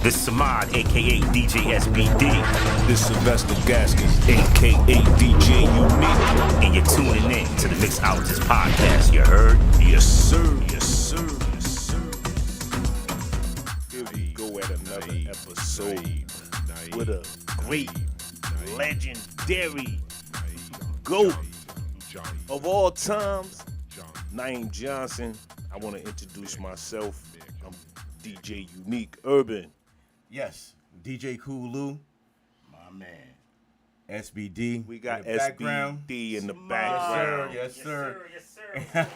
This Samad, aka DJ SBD. This Sylvester Gaskins, aka DJ Unique. And you're tuning in to the Mixologist Podcast, you heard? Yes, sir. Yes, sir. Yes, sir. Here we go at another episode with a great, legendary GOAT of all times, Naeem Johnson. I want to introduce myself. I'm DJ Unique Urban. Yes, DJ Cooloo, My man. SBD. We got in the background. SBD in the background. Yes, sir. Yes, sir.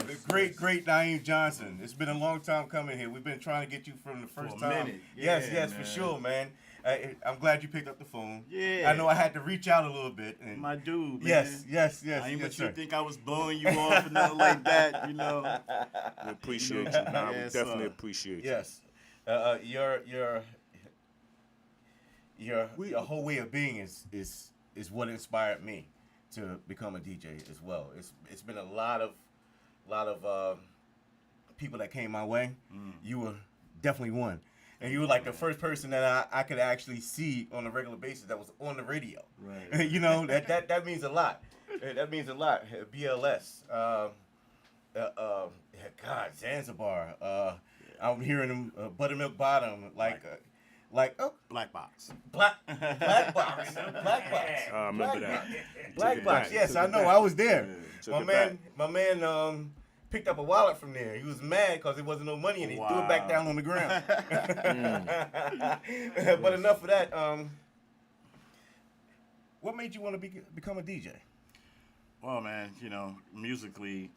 The great Naeem Johnson. It's been a long time coming here. We've been trying to get you from the first For a time. minute. Yes, Yeah, for man. sure, man. I'm glad you picked up the phone. Yeah. I know I had to reach out a little bit. And My dude, man. yes. I ain't yes, what sir. you think I was blowing you off or nothing like that, you know. We appreciate you. Nah, we Yes, definitely sir. appreciate you. Yes. Your whole way of being is what inspired me to become a DJ as well. It's been a lot of people that came my way. You were definitely one. And you were like the first person that I could actually see on a regular basis that was on the radio. Right. You know, that means a lot. That means a lot. BLS. God, Zanzibar. I'm hearing them Buttermilk Bottom, like Black Box. Black Box. Black Box. I remember that. Black Box. Yes, I know. I was there. Took My it man, back. my man, picked up a wallet from there. He was mad because there wasn't no money in it. He threw it back Wow. down on the ground. But enough of that. What made you want to become a DJ? Well, man, you know, musically,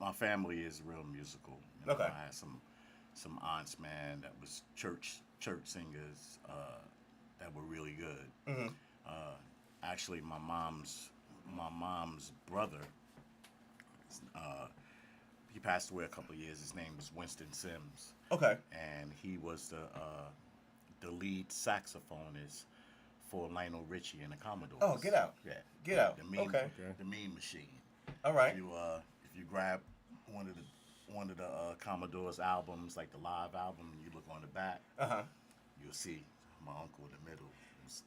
my family is real musical. You know, Okay. I had some aunts, man, that was church singers that were really good. Mhm. Actually, my mom's brother, he passed away a couple of years. His name was Winston Sims, Okay. and he was the lead saxophonist for Lionel Richie and the Commodores. Oh, get out. Yeah, Get out. The mean, Okay. the Mean Machine. All right. If you grab one of the Commodores albums, like the live album, and you look on the back, Uh-huh. you'll see my uncle in the middle.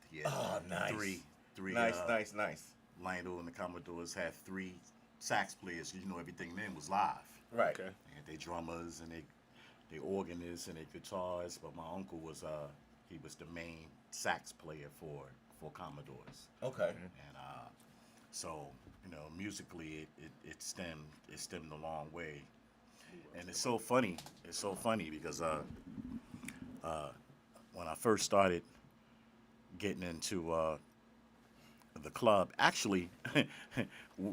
He had Oh, nice. three. Nice. Lionel and the Commodores had 3 sax players. You know, everything then was live. Right. Okay. And they drummers and they organists and they guitars. But my uncle was he was the main sax player for Commodores. Okay. And so, you know, musically it stemmed a long way. And it's so funny because when I first started getting into the club, actually,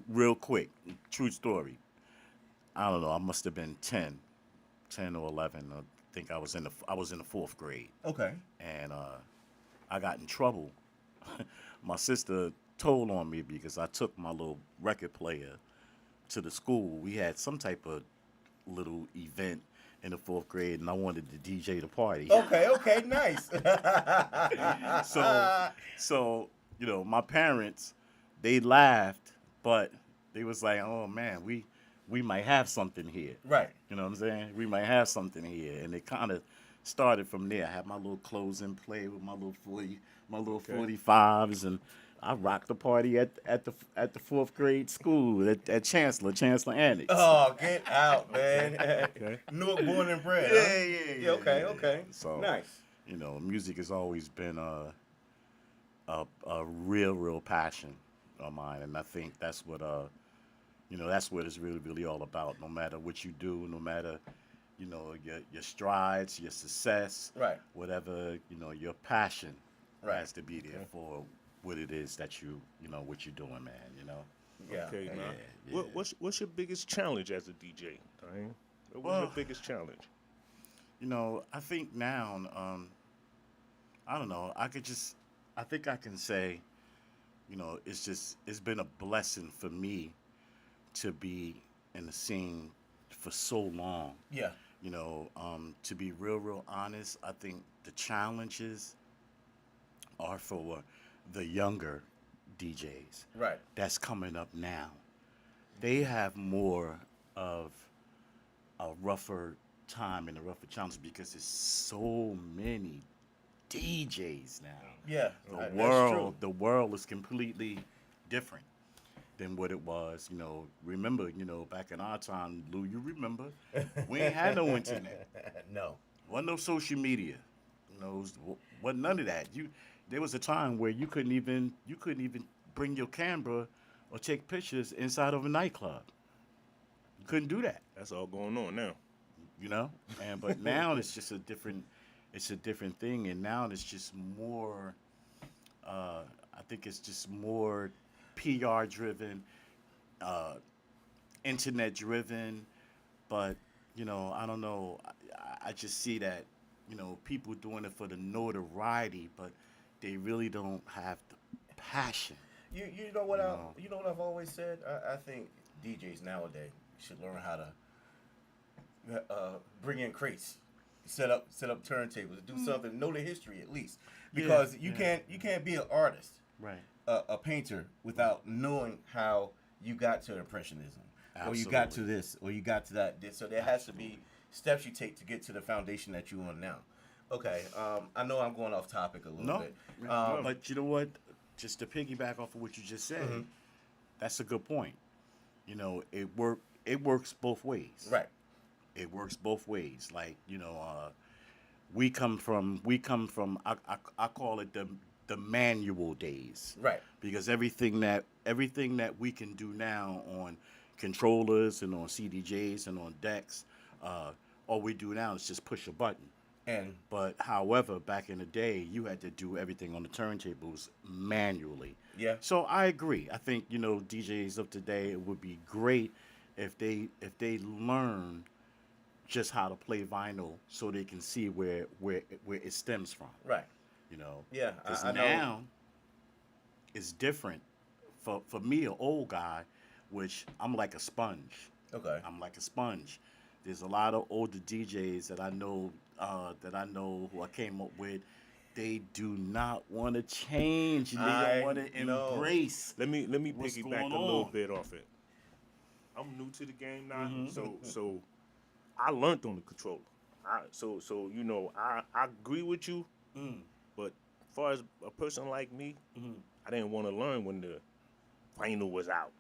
real quick, true story. I don't know, I must have been 10 or 11. I think I was in the 4th grade. Okay. And I got in trouble. My sister told on me because I took my little record player to the school. We had some type of little event in the 4th grade, and I wanted to DJ the party. Okay. Nice. So you know, my parents, they laughed, but they was like, "Oh man, we might have something here." Right. You know what I'm saying? We might have something here, and it kind of started from there. I had my little closing play with my little 45s, and I rocked the party at the 4th grade school at Chancellor Annex. Oh, get out, man. Okay. Newark born and bred. Yeah. Okay. So Nice. you know, music has always been a real passion of mine, and I think that's what you know, that's what it's really all about. No matter what you do, no matter, you know, your strides, your success, Right. whatever, you know, your passion Right. has to be there for what it is that you know, what you're doing, man, you know. Yeah. Okay, yeah. now. Yeah. What's your biggest challenge as a DJ? Naeem? What's Well- your biggest challenge? You know, I think now, I don't know, I think I can say, you know, it's been a blessing for me to be in the scene for so long. Yeah. You know, to be real honest, I think the challenges are for the younger DJs Right. that's coming up now. They have more of a rougher time in the rougher challenges because there's so many DJs now. Yeah, The that's true. the world is completely different than what it was. Remember, back in our time, Lou, you remember, we ain't had no internet. No. Wasn't no social media. Wasn't none of that. There was a time where you couldn't even bring your camera or take pictures inside of a nightclub. You couldn't do that. That's all going on now. But now it's a different thing, and now it's just more. I think it's just more PR driven, uh, internet driven, but I don't know. I just see that people doing it for the notoriety, but they really don't have the passion. You know what You I know. you know what I've always said. I think DJs nowadays should learn how to bring in crates, set up turntables, do something, know the history at least, because you can't be an artist, Right. a painter without knowing how you got to impressionism, or you got to Absolutely. this, or you got to that. So there has to be steps you take to get to the foundation that you're on now. Okay, I know I'm going off topic a little No, bit. but you know what? Just to piggyback off of what you just said, that's a good point. It works both ways. Right. It works both ways. Like we come from I call it the manual days. Right. Because everything that we can do now on controllers and on CDJs and on decks, all we do now is just push a button. And But however, back in the day, you had to do everything on the turntables manually. yeah, So I agree. I think DJs of today, it would be great if they learn just how to play vinyl so they can see where it stems from. right. Yeah, Because I know. now it's different. For me, an old guy, which I'm like a sponge. Okay. I'm like a sponge. There's a lot of older DJs that I know who I came up with. They do not want to change. They I don't want to know. embrace. Let me What's piggyback going a little on? bit off it. I'm new to the game now, Mm-hmm. so I learned on the controller. I agree with you, but as far as a person like me, I didn't want to learn when the vinyl was out.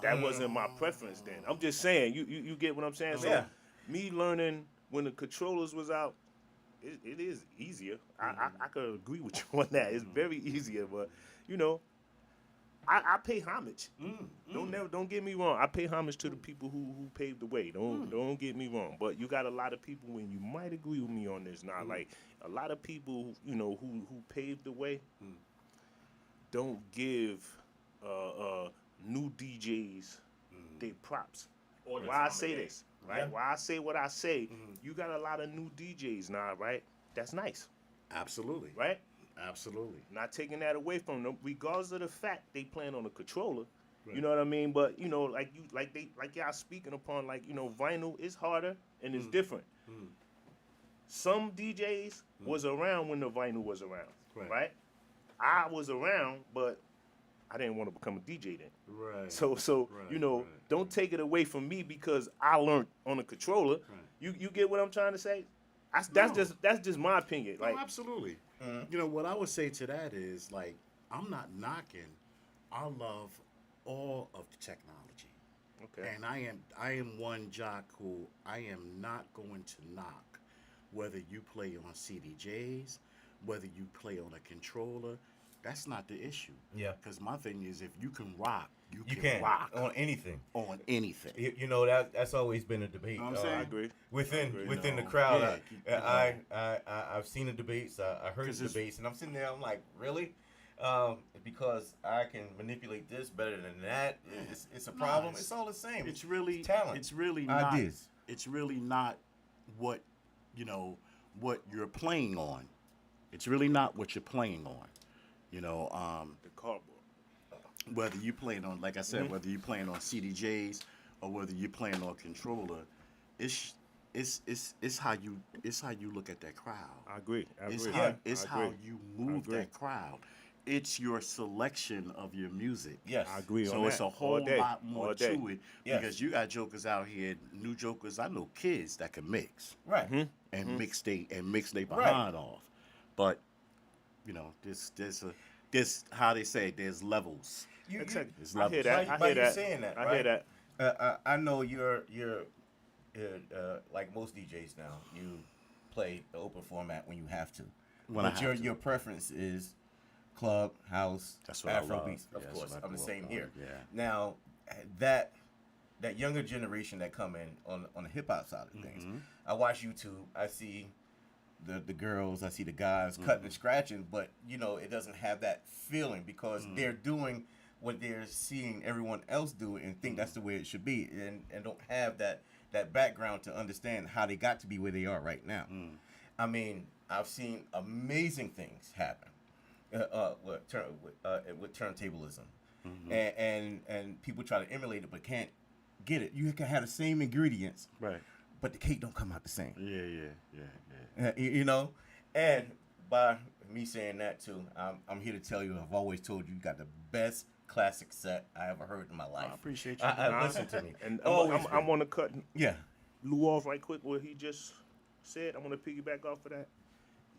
That wasn't my preference then. I'm just saying, you get what I'm saying? So Yeah. me learning when the controllers was out, it is easier. I could agree with you on that. It's very easier, but I pay homage. Don't get me wrong. I pay homage to the people who paved the way. Don't get me wrong. But you got a lot of people, when you might agree with me on this now, like a lot of people who paved the way don't give new DJs they props. Why I say this, right? Yeah. Why I say what I say, you got a lot of new DJs now, right? That's nice, Absolutely. right? Absolutely. Not taking that away from them, regardless of the fact they playing on a controller. You know what I mean? But like y'all speaking upon, vinyl is harder and it's different. Some DJs was around when the vinyl was around, Right. right? I was around, but I didn't want to become a DJ then. Right. So Right. don't take it away from me because I learned on a controller. Right. You get what I'm trying to say? That's No. just my opinion. No, Like absolutely. What I would say to that is like I'm not knocking. I love all of the technology. okay, And I am one jock who I am not going to knock whether you play on CDJs, whether you play on a controller. That's not the issue. Yeah. Because my thing is if you can rock, you You can can rock on anything. on anything. That's always been a debate. Know what I'm saying? I agree. Within agree. within the No. crowd, Yeah, I've seen the debates. I heard 'Cause the it's- debates, and I'm sitting there. I'm like, really? Because I can manipulate this better than that. It's a problem. it's- It's all the same. It's really talent. It's really not. Ideas. It's really not what what you're playing on. It's really not what you're playing on. The cardboard. Whether you playing on, like I said, whether you playing on CDJs or whether you're playing on controller, it's how you look at that crowd. I agree. I It's agree. how it's I how agree. you I move agree. that crowd. it's your selection of your music. Yes. I agree on So that. it's a All whole day. lot more All day. to it Yes. because you got jokers out here, new jokers. I know kids that can mix Right. and mix they Right. behind off, but you know this how they say there's levels. You, Exactly. It's I hear that. by I hear you that. saying that, I right? hear that. I know you're like most DJs now. You play the open format when you have to. When but I have to. your preference is club, house, That's what I love. Afrobeats. Of Yeah, that's course, what I I'm the grew same up here. on, yeah. Now that younger generation that come in on the hip hop side of things, I watch YouTube. I see the girls, I see the guys cutting and scratching, but you know it doesn't have that feeling because they're doing what they're seeing everyone else do and think that's the way it should be, and don't have that background to understand how they got to be where they are right now. I mean, I've seen amazing things happen with turntablism, and people try to emulate it but can't get it. You can have the same ingredients, Right. but the cake don't come out the same. Yeah. You know, and by me saying that too, I'm here to tell you, I've always told you, you got the best classic set I ever heard in my life. I appreciate you. Listen to me. And Always I'm been. going to cut Yeah. Lou off right quick what he just said. I'm going to piggyback off of that.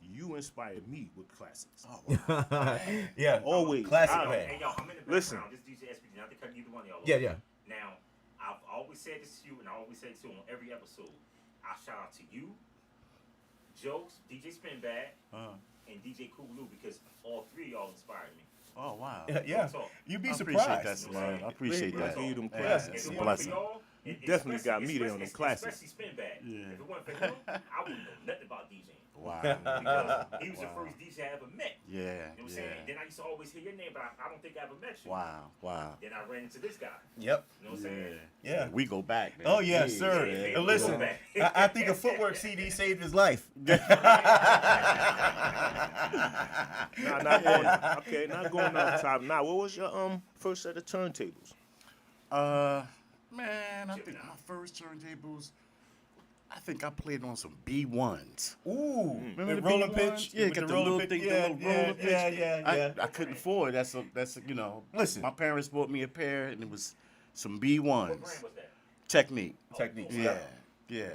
You inspired me with classics. Yeah. Always. Classic I- man. Hey, yo, I'm in the Listen. background. This DJ SPD, not to cut either one of y'all off. Yeah. Now, I've always said this to you, and I always say it to you on every episode. I shout out to you, Jokes, DJ Spinbag, and DJ Cool Lou because all three of y'all inspired me. Oh wow. Yeah. talk. You'd be I surprised. appreciate that, Salon. I appreciate Really, that. I give you them Yeah, classics. it's If a it wasn't blessing. for y'all, definitely got me there on them classics. Especially Spinbag. Yeah. If it wasn't for him, I wouldn't know nothing about DJing. Wow. Because he was the first DJ I ever met. Yeah. You know what I'm saying? Yeah. Then I used to always hear your name, but I don't think I ever met you. Wow. Then I ran into this guy. Yep. You know what I'm saying? Yeah. We go back, man. Oh yeah, sir. yeah. And listen, Go back. I think a footwork CD saved his life. Nah, not going. Okay, not going off top. Now, what was your first set of turntables? Man, I think my first turntables. I think I played on some B1s. Ooh, Remember the the rolling B1s? pitch? Yeah, With got the the little rolling thing, pitch? the little roller pitch. Yeah. I couldn't afford. That's you know. Listen. my parents bought me a pair, and it was some What B1s. brand was that? Technique. Techniques. Yeah.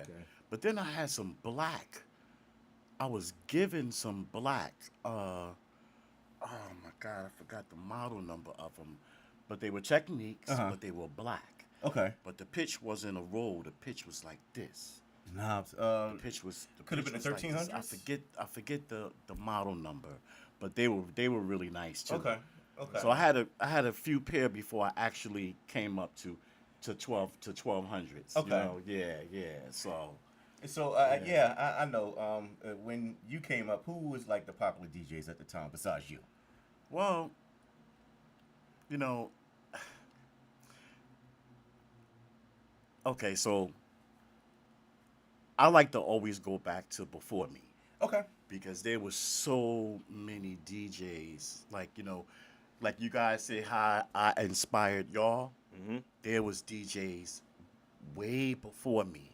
But then I had some black. I was given some black. Oh my God, I forgot the model number of them. But they were Techniques, but they were black. Okay. But the pitch wasn't a roll. The pitch was like this. Knobs. The pitch was. Could have pitch been the was like this. 1300s? I forget the model number, but they were really nice too. Okay. So I had a few pair before I actually came up to 1200s. Okay. You know? Yeah. So So I know. When you came up, who was like the popular DJs at the time besides you? well, you know. Okay, so I like to always go back to before me. Okay. Because there was so many DJs, like like you guys say how I inspired y'all. There was DJs way before me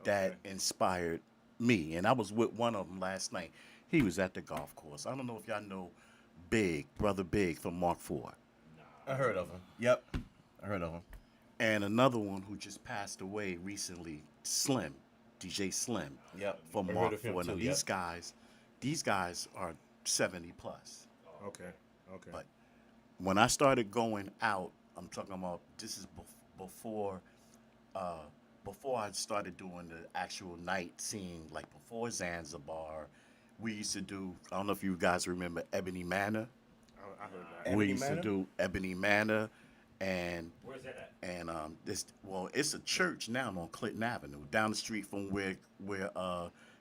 that inspired me, and I was with one of them last night. He was at the golf course. I don't know if y'all know Brother Big from Mark IV, I heard of him. Yep. I heard of him. and another one who just passed away recently, Slim, DJ Slim. Yep. From I heard Mark of him IV. Now too, these guys are 70 plus. Okay. But when I started going out, I'm talking about this is before I started doing the actual night scene, like before Zanzibar. We used to do, I don't know if you guys remember Ebony Manor. I heard that. Ebony We used Manor? to do Ebony Manor, and Where's that at? and it's a church now on Clinton Avenue, down the street from where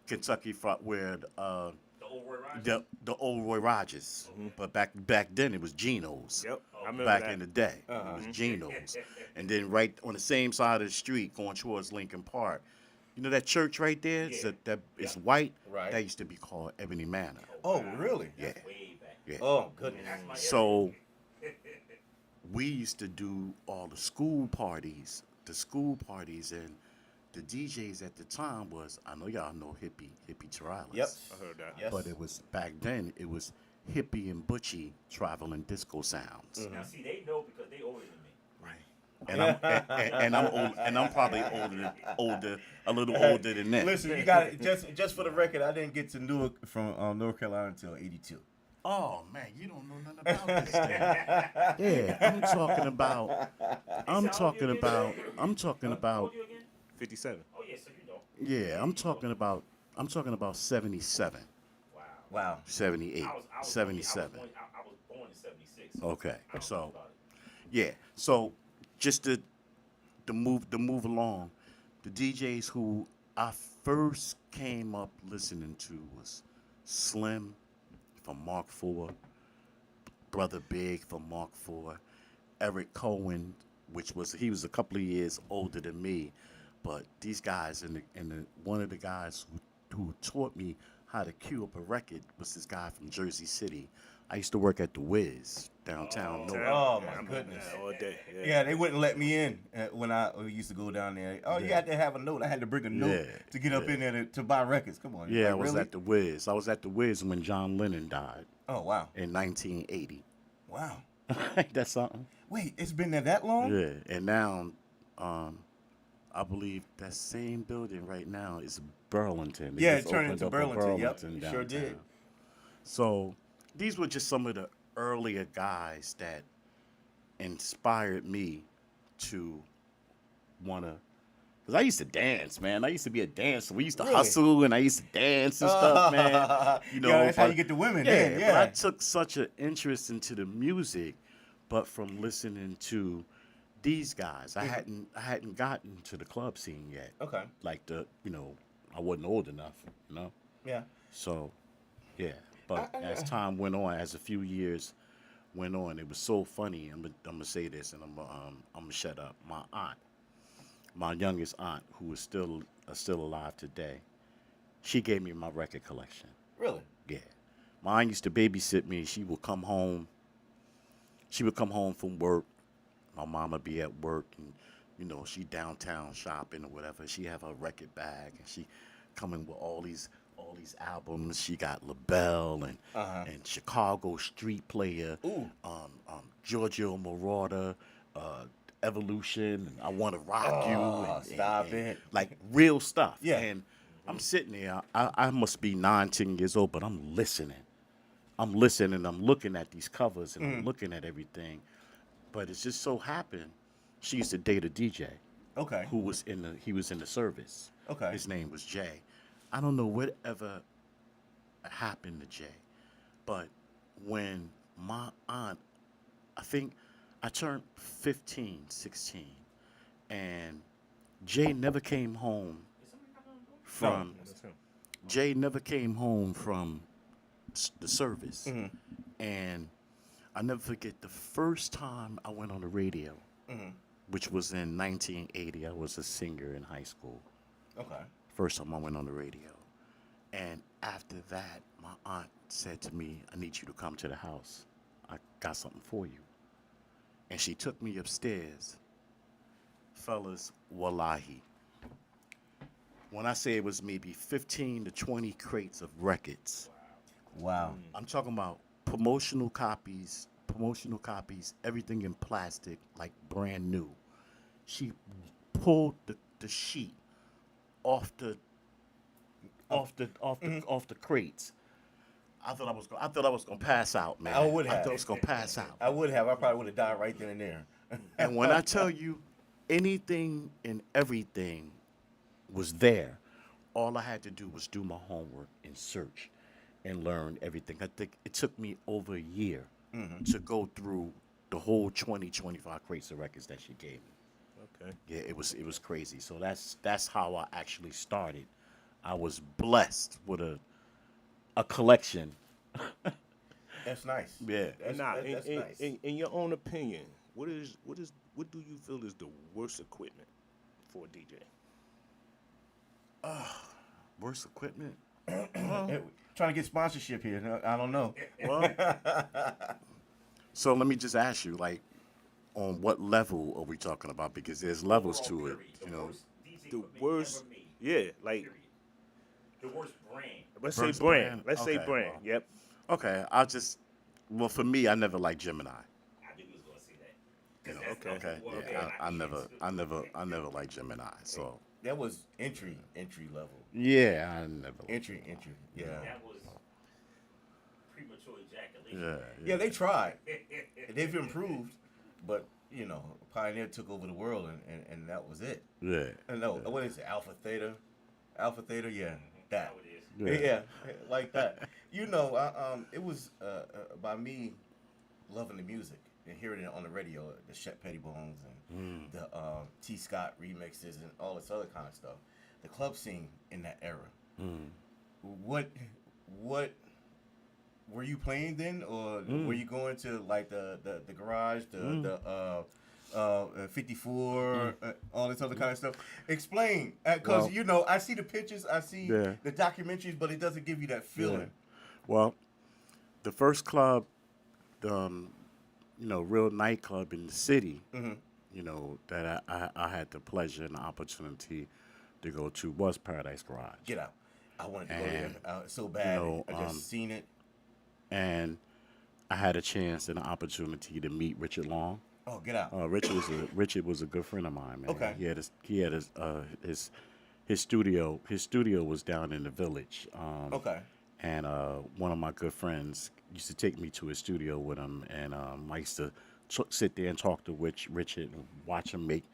Kentucky where The old Roy Rogers? the old Roy Rogers. But back then it was Geno's. Yep. I remember Back that. in the day, it was Geno's, and then right on the same side of the street, going towards Lincoln Park, you know that church right there, that it's white. Right. That used to be called Ebony Manor. Oh, really? Yeah. Way back. Yeah. Oh, goodness. That's my So we used to do all the school parties, and the DJs at the time was, I know y'all know Hippie Tiralis. Yep. I heard that. Yes. But it was back then. It was hippie and butchy traveling disco sounds. Now, see, they know because they older than me. And I'm old, and I'm probably a little older than that. Listen, you got it. Just for the record, I didn't get to Newark from North Carolina until '82. Oh man, you don't know nothing about this thing. Yeah, I'm talking about. How old you again? 57. Oh, yeah, so you know. Yeah, I'm talking about 77, Wow. 78, I was 77. I was born in 76. Okay, I don't know so about it. yeah, so just to move along, the DJs who I first came up listening to was Slim from Mark IV, Brother Big from Mark IV, Eric Cohen, he was a couple of years older than me, but these guys and one of the guys who taught me how to cue up a record was this guy from Jersey City. I used to work at the Wiz downtown. Newark. Oh my goodness. All day. Yeah, they wouldn't let me in when I used to go down there. Oh, you had to have a note. I had to bring a note Yeah, to get up in there to buy records. Come on. Yeah, Like, I was really? at the Wiz. I was at the Wiz when John Lennon died Oh, wow. in 1980. Wow. Ain't that something? Wait, it's been there that long? Yeah, and now, I believe that same building right now is Burlington. They Yeah, just it turned opened into up a Burlington. Yep, Burlington it sure did. downtown. So these were just some of the earlier guys that inspired me to want to. Because I used to dance, man. I used to be a dancer. We used to Really? hustle, and I used to dance and stuff, man. You know, that's how but- you get the women. Yeah, then, yeah. but I took such an interest into the music, but from listening to these guys, I hadn't gotten to the club scene yet. Okay. Like I wasn't old enough, Yeah. So, yeah. But as time went on, as a few years went on, it was so funny. I'm gonna say this, and I'm gonna shut up. My youngest aunt, who is still alive today, she gave me my record collection. Really? Yeah. My aunt used to babysit me. She would come home from work. My mama would be at work, and she downtown shopping or whatever. She have her record bag, and she coming with all these albums. She got LaBelle and Chicago Street Player, Ooh. Giorgio Moroder, Evolution, and I Want to Rock You. And, stop and, it. Like real stuff. Yeah. And I'm sitting there. I must be 9, 10 years old, but I'm listening. I'm looking at these covers, and I'm looking at everything. But it just so happened, she used to date a DJ Okay. who was in the service. Okay. His name was Jay. I don't know whatever happened to Jay, but when my aunt, I think I turned 15, 16, and Jay never came home from Jay never came home from the service, and I never forget the first time I went on the radio, which was in 1980. I was a singer in high school. Okay. First time I went on the radio. And after that, my aunt said to me, I need you to come to the house. I got something for you. And she took me upstairs. Fellas, wallahi. When I say it was maybe 15 to 20 crates of records. Wow. I'm talking about promotional copies, everything in plastic, like brand new. She pulled the sheet off the crates. I thought I was gonna pass out, man. I would I have. thought I was gonna pass out. I would have. I probably would have died right then and there. And when I tell you, anything and everything was there. All I had to do was do my homework and search and learn everything. I think it took me over a year to go through the whole 25 crates of records that she gave me. Okay. Yeah, it was crazy. So that's how I actually started. I was blessed with a collection. That's nice. Yeah. That's, Now, that's nice. in your own opinion, what do you feel is the worst equipment for a DJ? Worst equipment? Hey, trying to get sponsorship here. No, I don't know. Well, so let me just ask you, like, on what level are we talking about? Because there's levels to it, you know. The worst, yeah, like The worst brand. let's Worst say brand. brand? Let's say Okay, brand. well. Yep. Okay, well, for me, I never liked Gemini. I knew he was gonna say that. Yeah, 'Cause that's okay. well, Yeah, man, I never liked Gemini. So That was entry level. yeah, I never. Entry. Yeah. That was premature ejaculation. Yeah, Yeah, they tried. They've improved, but you know, Pioneer took over the world, and that was it. yeah. No, what is it? Alpha Theta. Yeah, that. How it is. Yeah, like that. You know, it was by me loving the music and hearing it on the radio, the Shep Pettibones and the T. Scott remixes and all this other kind of stuff. The club scene in that era. What were you playing then, or were you going to like the garage, the 54, all this other kind of stuff? Explain, because Well- you know I see the pictures, I see Yeah. the documentaries, but it doesn't give you that feeling. Well, the first club, real nightclub in the city, that I had the pleasure and the opportunity to go to was Paradise Garage. Get out! I wanted to go And, there so bad. know, I just seen it. And I had a chance and an opportunity to meet Richard Long. Oh, get out! Richard was a good friend of mine, man. Okay. He had his studio. His studio was down in the village. Okay. And one of my good friends used to take me to his studio with him, and I used to sit there and talk to Richard and watch him make,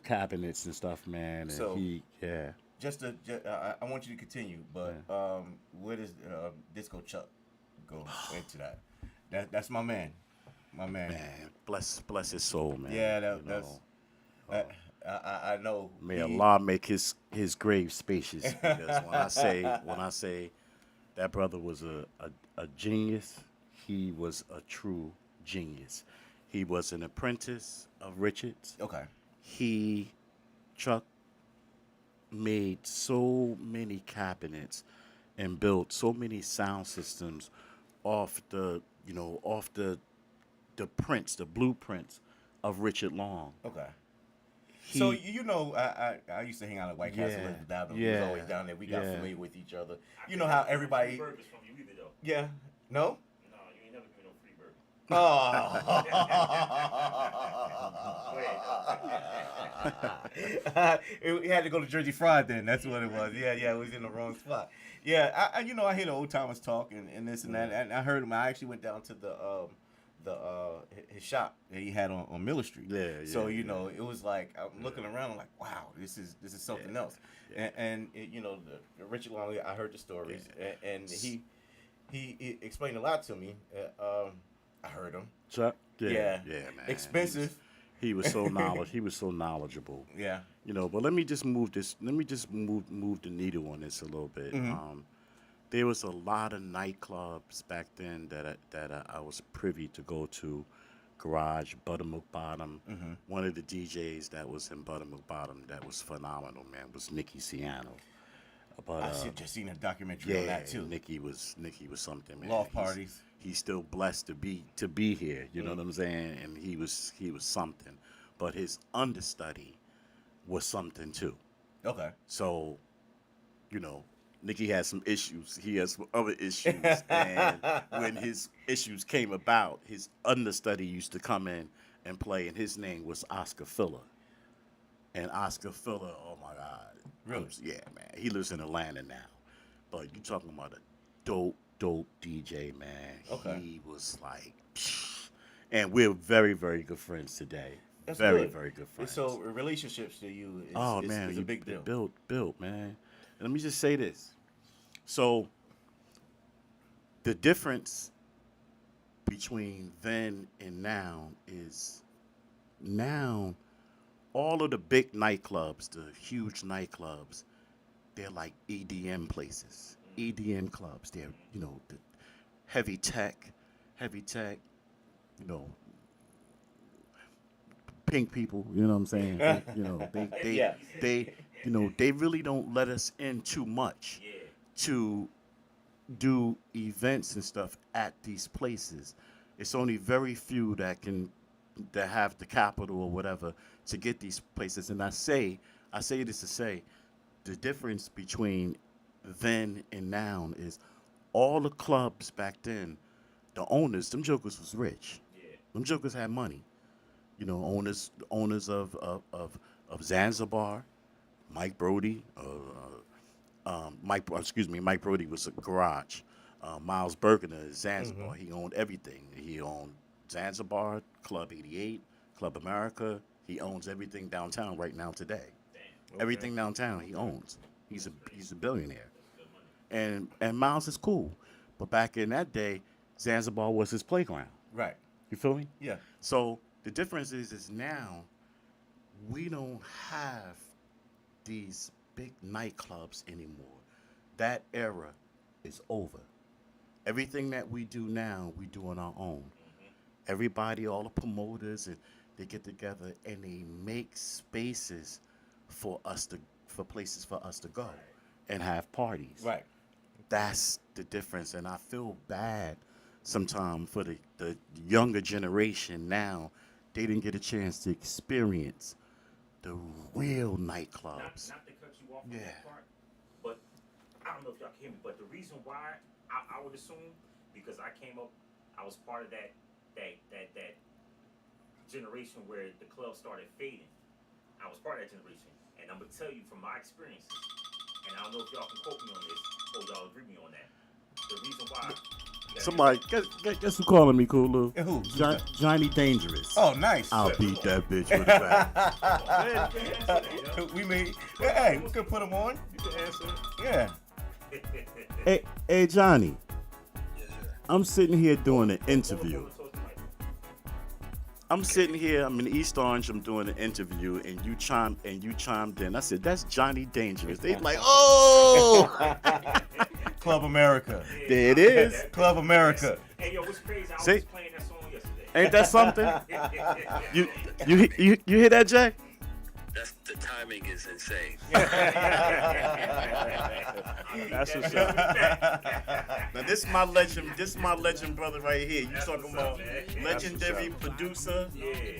cabinets and stuff, man. And So- yeah. I want you to continue, but where does Disco Chuck go into that? That's my man. Man, bless his soul, man. Yeah, you that's. know. I know. May Allah make his grave spacious. Because when I say that brother was a genius, he was a true genius. He was an apprentice of Richard's. Okay. Chuck made so many cabinets and built so many sound systems off the prints, the blueprints of Richard Long. Okay. So you know, I used to hang out at White Castle. Elizabeth Avenue. We was yeah, always down there. We got yeah. familiar with each other. You know how everybody. Burgers from you either though. Yeah. No. No, you ain't never given no free burger. We had to go to Jersey Fried then. That's what it was. Yeah, it was in the wrong spot. Yeah, I hear the old timers talk and this and that. And I heard him. I actually went down to his shop that he had on Miller Street. Yeah, So yeah, it was like I'm looking around. I'm like, wow, this is something else. Yeah. And the Richard Long. I heard the stories, and he explained a lot to me. I heard him. Chuck? Yeah. Man. Expensive. He was so knowledgeable. Yeah. But let me just move this. Let me just move the needle on this a little bit. There was a lot of nightclubs back then that I was privy to go to. Garage, Buttermilk Bottom. One of the DJs that was in Buttermilk Bottom that was phenomenal, man, was Nicky Ciano. But I just seen a documentary on that too. Nicky was something, man. Loft parties. He's still blessed to be here. You know what I'm saying? And he was something. But his understudy was something too. Okay. So, Nicky has some issues. He has some other issues. And when his issues came about, his understudy used to come in and play, and his name was Oscar Filler. And Oscar Filler, oh my God. Really? Yeah, man. He lives in Atlanta now. But you talking about a dope DJ, man. Okay. He was like, and we're very, very good friends today. That's very, good. very good friends. So relationships to you is, is a big deal. Built, man. And let me just say this. So the difference between then and now is now all of the big nightclubs, the huge nightclubs, they're like EDM places, EDM clubs. They're, the heavy tech, pink people, you know what I'm saying? They really don't let us in too much to do events and stuff at these places. It's only very few that have the capital or whatever to get these places. And I say this to say, the difference between then and now is all the clubs back then, the owners, them jokers was rich. Yeah. Them jokers had money. You know, owners of Zanzibar, Mike Brody, Mike Brody was a garage. Miles Bergener is Zanzibar. He owned everything. He owned Zanzibar, Club 88, Club America. He owns everything downtown right now today. Everything downtown he owns. He's a billionaire. And Miles is cool. But back in that day, Zanzibar was his playground. Right. You feel me? Yeah. So the difference is now we don't have these big nightclubs anymore. That era is over. Everything that we do now, we do on our own. Everybody, all the promoters, and they get together and they make spaces for places for us to go and have parties. Right. That's the difference, and I feel bad sometimes for the younger generation now. They didn't get a chance to experience the real nightclubs. Not to cut you off on Yeah. that part, but I don't know if y'all can hear me, but the reason why I would assume, because I came up, I was part of that generation where the club started fading. I was part of that generation, and I'm gonna tell you from my experiences, and I don't know if y'all can quote me on this or y'all agree with me on that. The reason why. Somebody, guess who calling me, Kulu? Who? Johnny Dangerous. Oh, nice. I'll beat that bitch with a bat. We made. Hey, we could put him on. You can answer it. Yeah. Hey, Johnny. I'm sitting here doing an interview. I'm in East Orange, I'm doing an interview, and you chimed in. I said, that's Johnny Dangerous. They like, oh! Club America. There it is. Club America. Hey, yo, what's crazy? I was See? just playing that song yesterday. Ain't that something? You hear that, Jay? The timing is insane. That's what's up. Now this is my legend brother right here. You talking about legendary producer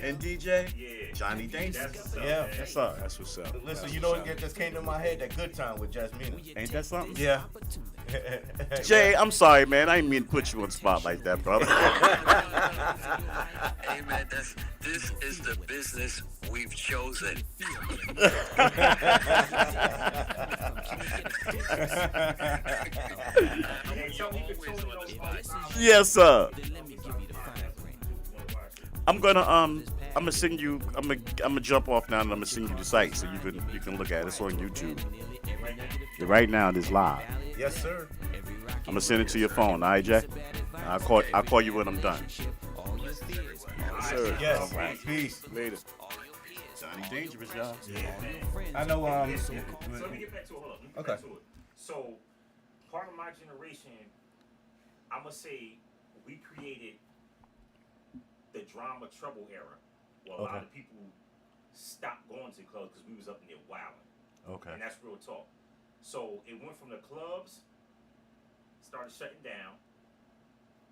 and DJ? Yeah. Johnny Dangerous. Yeah. That's up. That's what's up. Listen, you know what just came to my head? That Good Time with Jasmine. Ain't that something? Yeah. Jay, I'm sorry, man. I didn't mean to put you on the spot like that, brother. Hey man, this is the business we've chosen. Yes, sir. I'm gonna send you. I'm gonna jump off now and I'm gonna send you the site so you can look at it. It's on YouTube. Right now, it is live. Yes, sir. I'm gonna send it to your phone. All right, Jay. I'll call you when I'm done. Sir. Yes. All right. Peace. Later. Johnny Dangerous, y'all. I know. So let me get back to it. Hold up. Let me get back to it. So, part of my generation, I'm going to say we created the drama trouble era where a lot of people stopped going to clubs because we was up in there wilding. Okay. And that's real talk. So, it went from the clubs, started shutting down,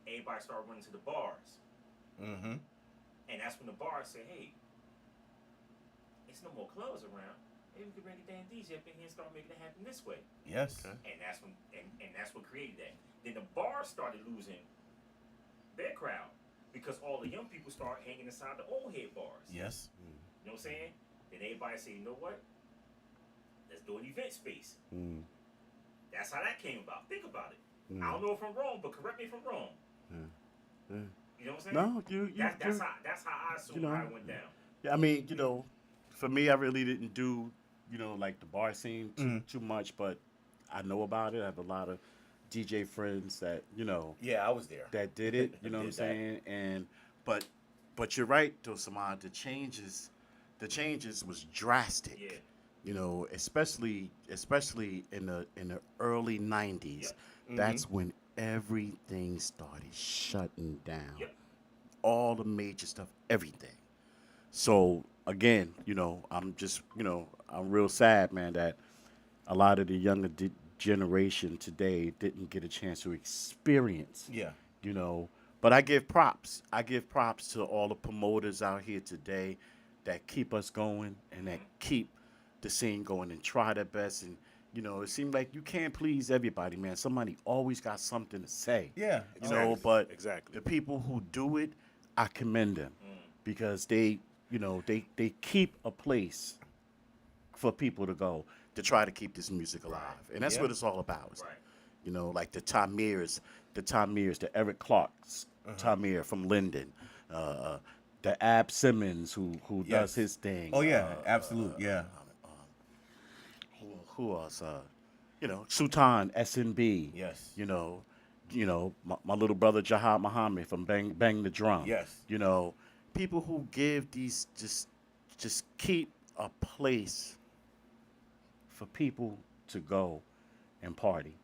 everybody started running to the bars. Mm-hmm. And that's when the bars said, hey, it's no more clubs around. Maybe we could bring a damn DJ up in here and start making it happen this way. Yes. Okay. And that's when that's what created that. Then the bars started losing their crowd because all the young people started hanging inside the old head bars. Yes. You know what I'm saying? Then everybody said, you know what? Let's do an event space. That's how that came about. Think about it. I don't know if I'm wrong, but correct me if I'm wrong. You know what I'm saying? No, That's how I assume how it went down. Yeah, I mean, for me, I really didn't do, like the bar scene too much, but I know about it. I have a lot of DJ friends that, Yeah, I was there. that did it. You know what I'm saying? And but you're right, though, Samad. The changes was drastic. Yeah. Especially in the early '90s. That's when everything started shutting down. Yep. All the major stuff, everything. So again, I'm real sad, man, that a lot of the younger generation today didn't get a chance to experience. Yeah. But I give props. I give props to all the promoters out here today that keep us going and that keep the scene going and try their best and it seemed like you can't please everybody, man. Somebody always got something to say. Yeah. You know, but Exactly. the people who do it, I commend them because they keep a place for people to go to try to keep this music alive. And that's Yeah. what it's all about. Right. Like the Tamirs, the Eric Clark's Tamir from Linden, the Ab Simmons who Yes. does his thing. Oh yeah, absolute. Yeah. Who else? Sultan SNB. Yes. My little brother Jahad Muhammad from Bang the Drum. Yes. People who give these just keep a place for people to go and party.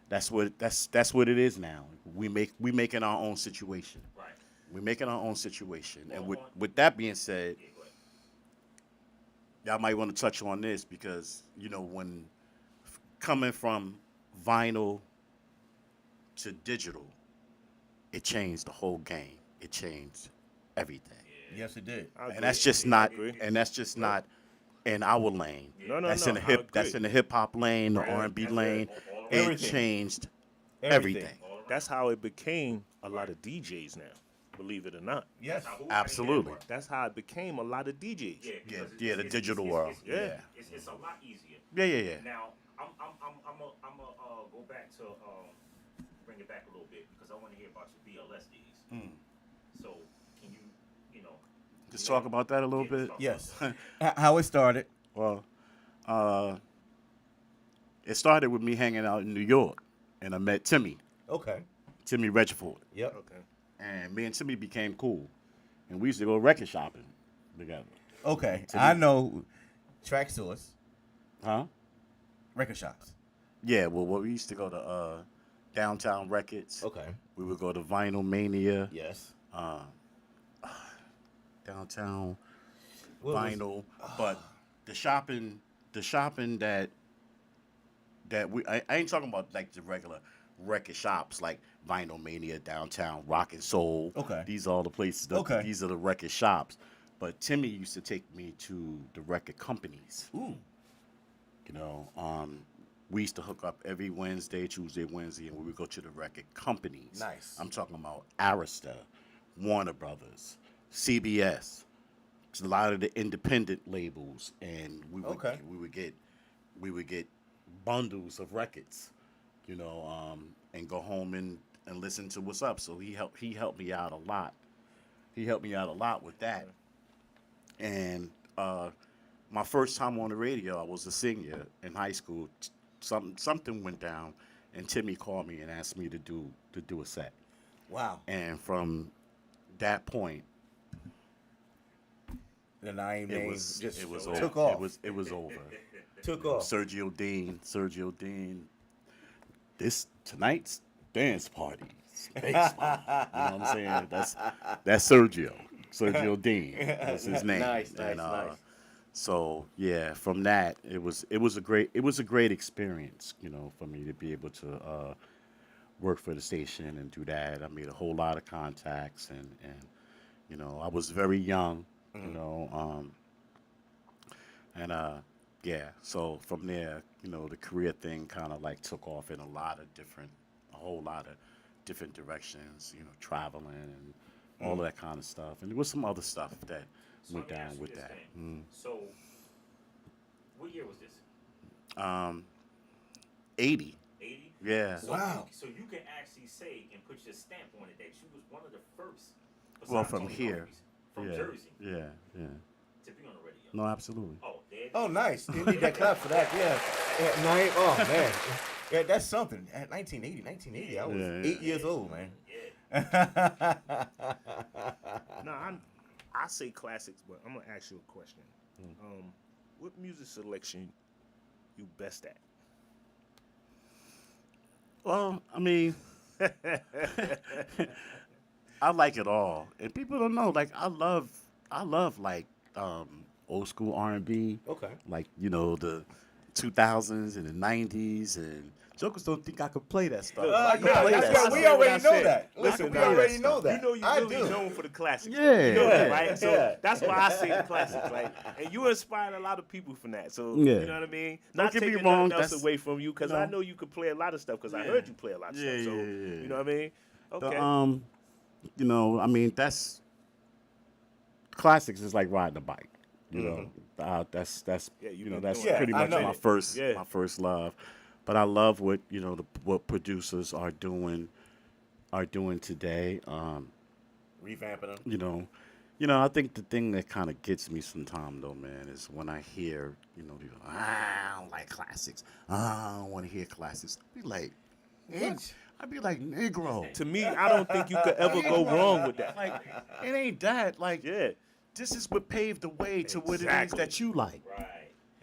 That's what it is now. We making our own situation. Right. We're making our own situation. And Well, with that being said, Yeah, go ahead. y'all might want to touch on this because when coming from vinyl to digital, it changed the whole game. It changed everything. Yes, it did. I agree. And that's just not in our lane. No, that's no, in the I hip that's agree. in the hip hop lane, the Right. R&B That's lane. all It Everything. changed Everything. everything. All around. That's how it became a lot of DJs now. Believe it or not. Yes. Now, who- Absolutely. That's how it became a lot of DJs. Yeah, Yeah, because yeah, the digital world. Yeah. It's a lot easier. Yeah. Now, I'm go back to bring it back a little bit because I want to hear about your BLS days. So, can you Just talk about that a little Yeah, bit. talk Yes. about How it started. Well, it started with me hanging out in New York, and I met Timmy Okay. Redgeford, Yep. Okay. and me and Timmy became cool, and we used to go record shopping together. Okay. Timmy. I know Track Source, Huh? record shops. Yeah. Well, we used to go to Downtown Records. Okay. We would go to Vinyl Mania. Yes. Downtown What was- Vinyl, but the shopping that I ain't talking about like the regular record shops like Vinyl Mania, Downtown, Rock and Soul. Okay. These are all the places. Okay. These are the record shops. But Timmy used to take me to the record companies. Ooh. We used to hook up every Tuesday, Wednesday, and we would go to the record companies. Nice. I'm talking about Arista, Warner Brothers, CBS, a lot of the independent labels, and we would get bundles of records, and go home and listen to what's up. So he helped me out a lot. He helped me out a lot with that. And my first time on the radio, I was a senior in high school. Something went down, and Timmy called me and asked me to do a set. Wow. And from that point, The Naeem it name was just over. took off. It was over. Took off. Sergio Dean. This tonight's dance party. Space party. You know what I'm saying? That's Sergio Dean. That's his name. Nice. So yeah, from that it was a great experience, for me to be able to work for the station and do that. I made a whole lot of contacts and I was very young, so from there, the career thing kind of like took off in a whole lot of different directions, traveling and all of that kind of stuff. And there was some other stuff that So went let me down ask you with this that. thing. So, what year was this? 80. 80? Yeah. So Wow. So you can actually say and put your stamp on it that you was one of the first. Well, besides from Tony here. Humphries, from Yeah. Jersey, Yeah. to be on the radio. No, absolutely. Oh, there it Oh, is. nice. You need that clap for that. Yeah. Naeem. Oh man. Yeah, that's something. At 1980, I was Yeah. 8 years old, man. Yeah. No, I say classics, but I'm gonna ask you a question. What music selection you best at? Well, I mean, I like it all, and people don't know. Like, I love like old school R&B. Okay. Like the 2000s and the 90s, and jokers don't think I could play that stuff. Look, I can nah, play that's that what stuff. we I said what already I know said. that. Listen, We nah, already know that. You know you I really do. known for the classics. Yeah, You know that, yeah, right? So yeah. that's why I say the classics, right? And you inspired a lot of people from that. So Yeah. you know what I mean? Don't Not get me taking wrong, nothing else that's- away from you, because you know. I know you could play a lot of stuff, because I Yeah. heard you play a lot of Yeah, stuff. So yeah, yeah. you know what I mean? Okay. You know, I mean, that's classics is like riding a bike. You know, that's Yeah, you you've know been that's doing pretty that. I much know. my first love. But I love what what producers are doing today. Revamping them. I think the thing that kind of gets me sometimes though, man, is when I hear I don't like classics. I don't want to hear classics. I'd be like, Negro. To me, I don't think you could ever go wrong with that. Like, it ain't that. Like, Yeah. this is what paved the way to what it is Exactly. that you like. Right.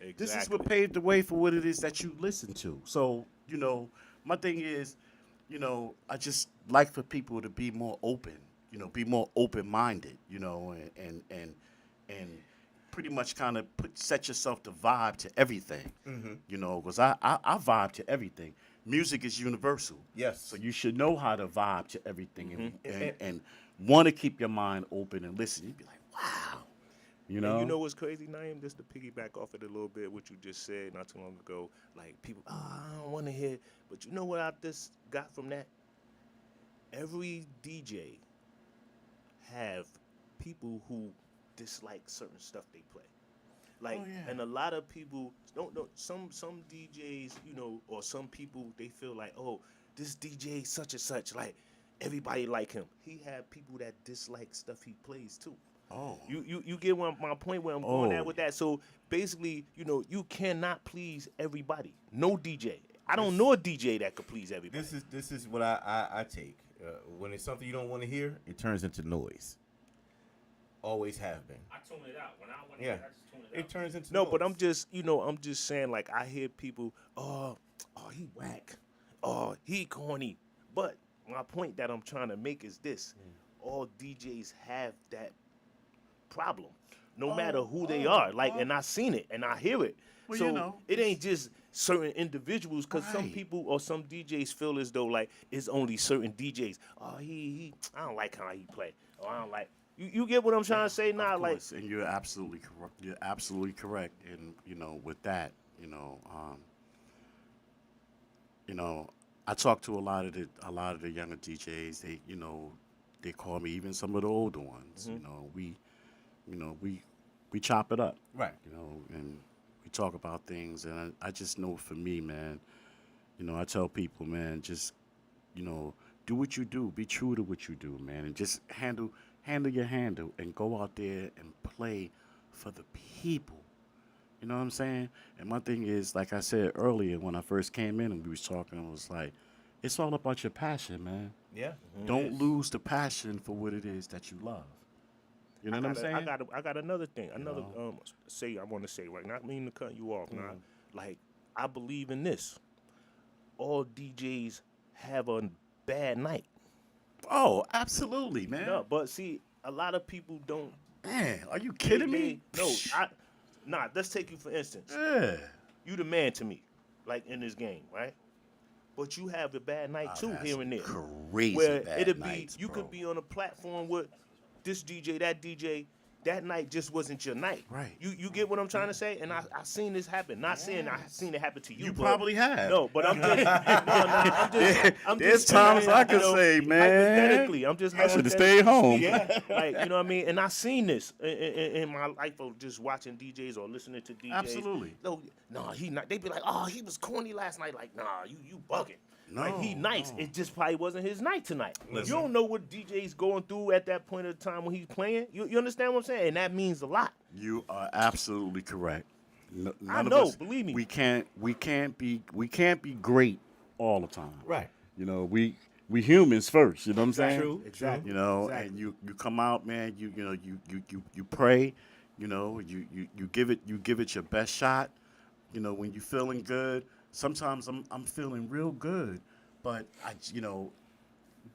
Exactly. This is what paved the way for what it is that you listen to. So, my thing is, I just like for people to be more open, be more open-minded, and pretty much kind of set yourself to vibe to everything, because I vibe to everything. Music is universal. Yes. So you should know how to vibe to everything and want to keep your mind open and listen. You'd be like, wow. And you know what's crazy, Naeem? Just to piggyback off it a little bit, what you just said not too long ago. Like, people, I don't want to hear. But you know what I just got from that? Every DJ have people who dislike certain stuff they play. Like, and a lot of people don't. Some DJs, or some people, they feel like, oh, this DJ such and such, like everybody like him. He have people that dislike stuff he plays too. Oh. You get my point where I'm going at with that. So basically, you cannot please everybody. No DJ. I don't know a DJ that could please everybody. This is what I take. When it's something you don't want to hear, it turns into noise. Always have been. I tune it out. When I want to Yeah. hear it, I just tune it out. It turns into No, noise. but I'm just saying, like, I hear people, oh, he whack. Oh, he corny. But my point that I'm trying to make is this. All DJs have that problem. No matter who they are. Like, and I seen it and I hear it. Well, So it ain't just certain individuals, because some Right. people or some DJs feel as though like it's only certain DJs. Oh, he I don't like how he play. Or I don't like you get what I'm trying to say now? Of Like, course, and you're absolutely correct. You're absolutely correct. And with that, I talk to a lot of the younger DJs. They call me, even some of the older ones. We chop it up. Right. And we talk about things. And I just know for me, man. I tell people, man, just do what you do. Be true to what you do, man, and just handle your handle and go out there and play for the people. You know what I'm saying? And my thing is, like I said earlier when I first came in and we was talking, I was like, it's all about your passion, man. Yeah. Don't lose the passion for what it is that you love. You know what I'm saying? I got another thing. I want to say right. Not meaning to cut you off. Not like I believe in this. All DJs have a bad night. Oh, absolutely, man. No, but see, a lot of people don't. Man, are you kidding me? Let's take you for instance. Yeah. You the man to me, like in this game, right? But you have a bad night too I've had here and there. crazy where bad it'll nights, be you bro. could be on a platform with this DJ, that DJ. That night just wasn't your night. Right. You get what I'm trying to say? And I seen this happen. Not saying I seen it happen to you. You but- probably have. No, but I'm just. I'm There's just times saying, I can say, man, hypothetically, I'm just. I should've stayed home. Yeah, like, you know what I mean? And I seen this in my life of just watching DJs or listening to DJs. Absolutely. No, he not. They be like, oh, he was corny last night. Like, nah, you bugging. Like, he No, nice. no. It just probably wasn't his night tonight. Listen. You don't know what DJ's going through at that point of time when he's playing. You understand what I'm saying? And that means a lot. You are absolutely correct. None I of know, us- believe me. We can't be great all the time. Right. We humans first. You know what I'm saying? True, exactly. And you come out, man. You pray. You give it your best shot. When you feeling good. Sometimes I'm feeling real good, but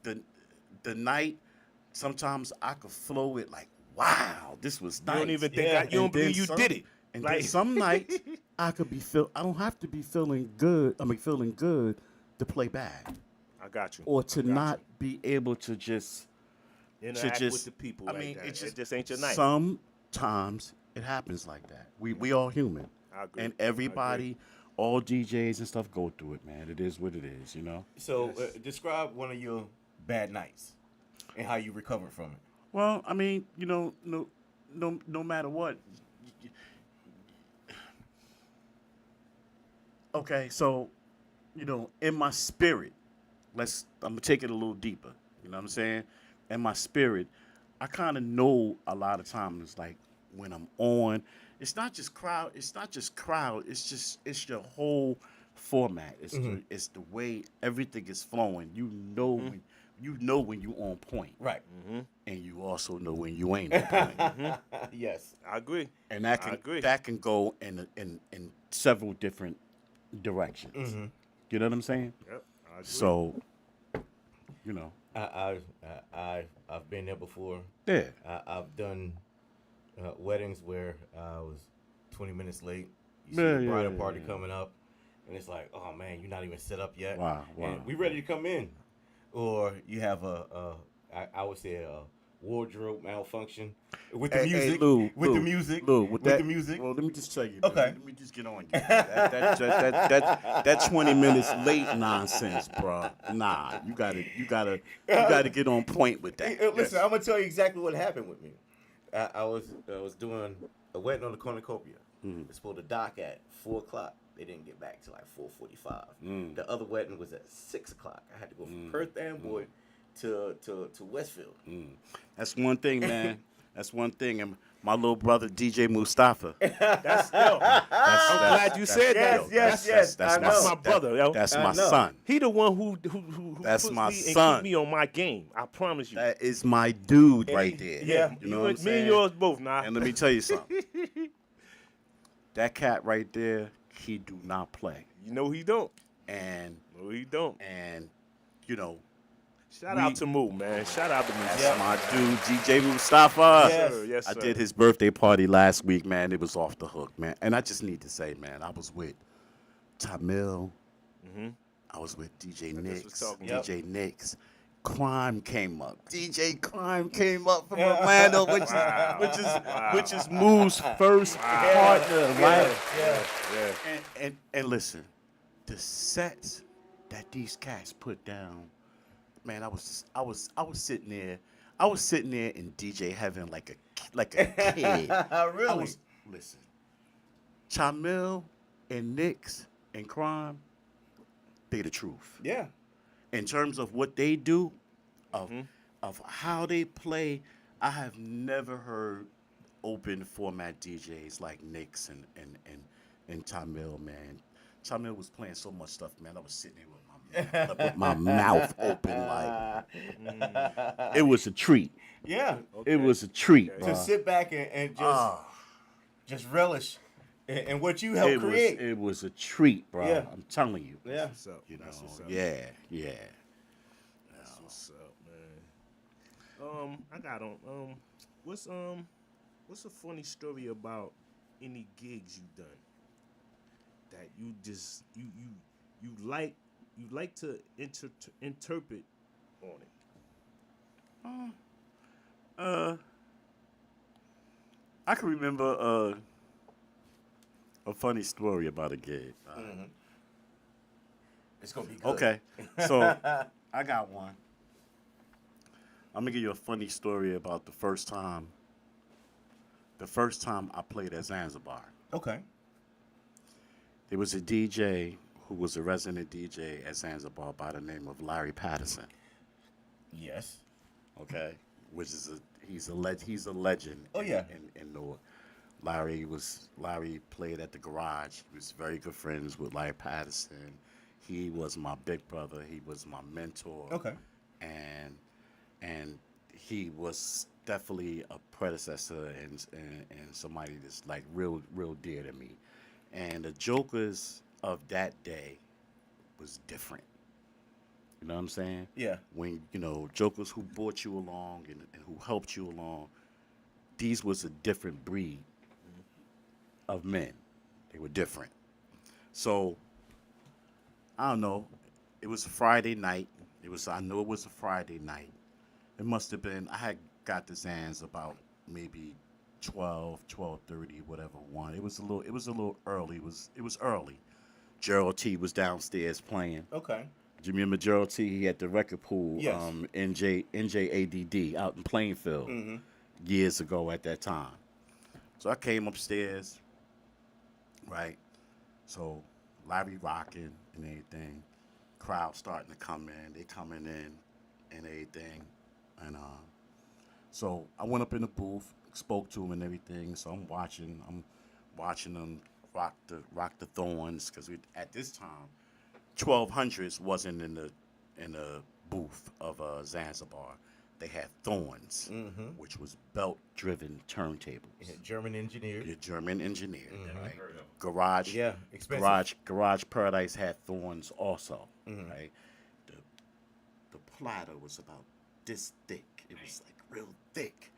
the night. Sometimes I could flow it like, wow, this was nice. You don't even think you don't believe you did it. And Like- then some nights I could be I don't have to be feeling good. Feeling good to play bad I got you. or to I got not be able to just you. Interact just with the people. I like mean, that. it It just ain't your night. Sometimes it happens like that. We all human. I agree. And I agree. everybody, all DJs and stuff go through it, man. It is what it is, you know. So describe one of your bad nights and how you recovered from it. Well, I mean, you know, no matter what. Okay, so, you know, in my spirit, I'm gonna take it a little deeper. You know what I'm saying? In my spirit, I kind of know a lot of times, like when I'm on, it's not just crowd. It's your whole format. It's the way everything is flowing. You know when you on point, Right. and you also know when you ain't on point. Yes. I agree. And I agree. that can go in several different directions. You know what I'm saying? Yep. I agree. So, you know, I've been there before. yeah. I've done weddings where I was 20 minutes late. You see Yeah, the bridal yeah, party yeah. coming up, and it's like, oh man, you're not even set up yet. Wow. And we ready to come in, or you have I would say a wardrobe malfunction with the music. Lou, with Lou, the music. Lou, with that, the music. Well, let me just tell you. Okay. Man, let me just get on you. That 20 minutes late nonsense, bro. Nah, you gotta get on point with that. Hey, listen, I'm gonna tell you exactly what happened with me. I was doing a wedding on the cornucopia. It's supposed to dock at 4:00. They didn't get back till like 4:45. The other wedding was at 6:00. I had to go from Perth Amboy to Westfield. That's one thing, man. That's one thing. And my little brother DJ Mustafa. That's yo. I'm glad you said that. yo. Yes. That's I know. my brother, yo. That's I my know. son. He the one who That's puts my me and son. keep me on my game. I promise you. That is my dude right there. Yeah. You know what I'm me saying? and yours both, nah. And let me tell you something. That cat right there, he do not play. You know he don't. And No, he don't. you know, Shout out to Moo, man. Shout out to Moo. that's my dude, DJ Mustafa. Yes. Sir, yes, I sir. did his birthday party last week, man. It was off the hook, man. And I just need to say, man, I was with Tamil. I was with DJ was Nix. talking about. DJ Nix. Crime came up. DJ Crime came up from Orlando, which is Moo's first partner, right? Yeah. And listen, the sets that these cats put down, man, I was sitting there in DJ heaven like a kid. Really? I was, listen, Chamil and Nix and Crime, they the truth. Yeah. In terms of what they do, of how they play, I have never heard open format DJs like Nix and Tamil, man. Tamil was playing so much stuff, man. I was sitting there with my mouth open, like it was a treat. Yeah. It was a treat, To bro. sit back and just relish in what you It helped create. it was a treat, bro. Yeah. I'm telling you. Yeah. What's up? You know, That's what's up. yeah. That's what's up, man. I got on. What's a funny story about any gigs you done that you just you like to interpret on it? I can remember a funny story about a gig. It's gonna be good. Okay, so I got one. I'm gonna give you a funny story about the first time I played at Zanzibar. Okay. There was a DJ who was a resident DJ at Zanzibar by the name of Larry Patterson. Yes. Okay, which is he's a legend. Oh, yeah. In Newark. Larry played at the Garage. He was very good friends with Larry Patterson. He was my big brother. He was my mentor. Okay. And he was definitely a predecessor and somebody that's like real dear to me. And the jokers of that day was different. You know what I'm saying? Yeah. When, jokers who brought you along and who helped you along, these was a different breed of men. They were different. So, I don't know. It was a Friday night. I know it was a Friday night. It must have been, I had got the Zans about maybe 12:30, whatever, 1. It was a little early. It was early. Gerald T was downstairs playing. Okay. Do you remember Gerald T? He had the record pool, Yes. NJADD out in Plainfield years ago at that time. So I came upstairs, right? So Larry rocking and everything. Crowd starting to come in. They coming in and everything. And so I went up in the booth, spoke to him and everything. So I'm watching them rock the Thorns, because at this time 1200s wasn't in the booth of Zanzibar. They had Thorns, which was belt-driven turntables. German engineer. The German engineer, right? Heard of. Garage. Yeah, expensive. Garage Paradise had Thorns also, right? The platter was about this thick. It was like real thick,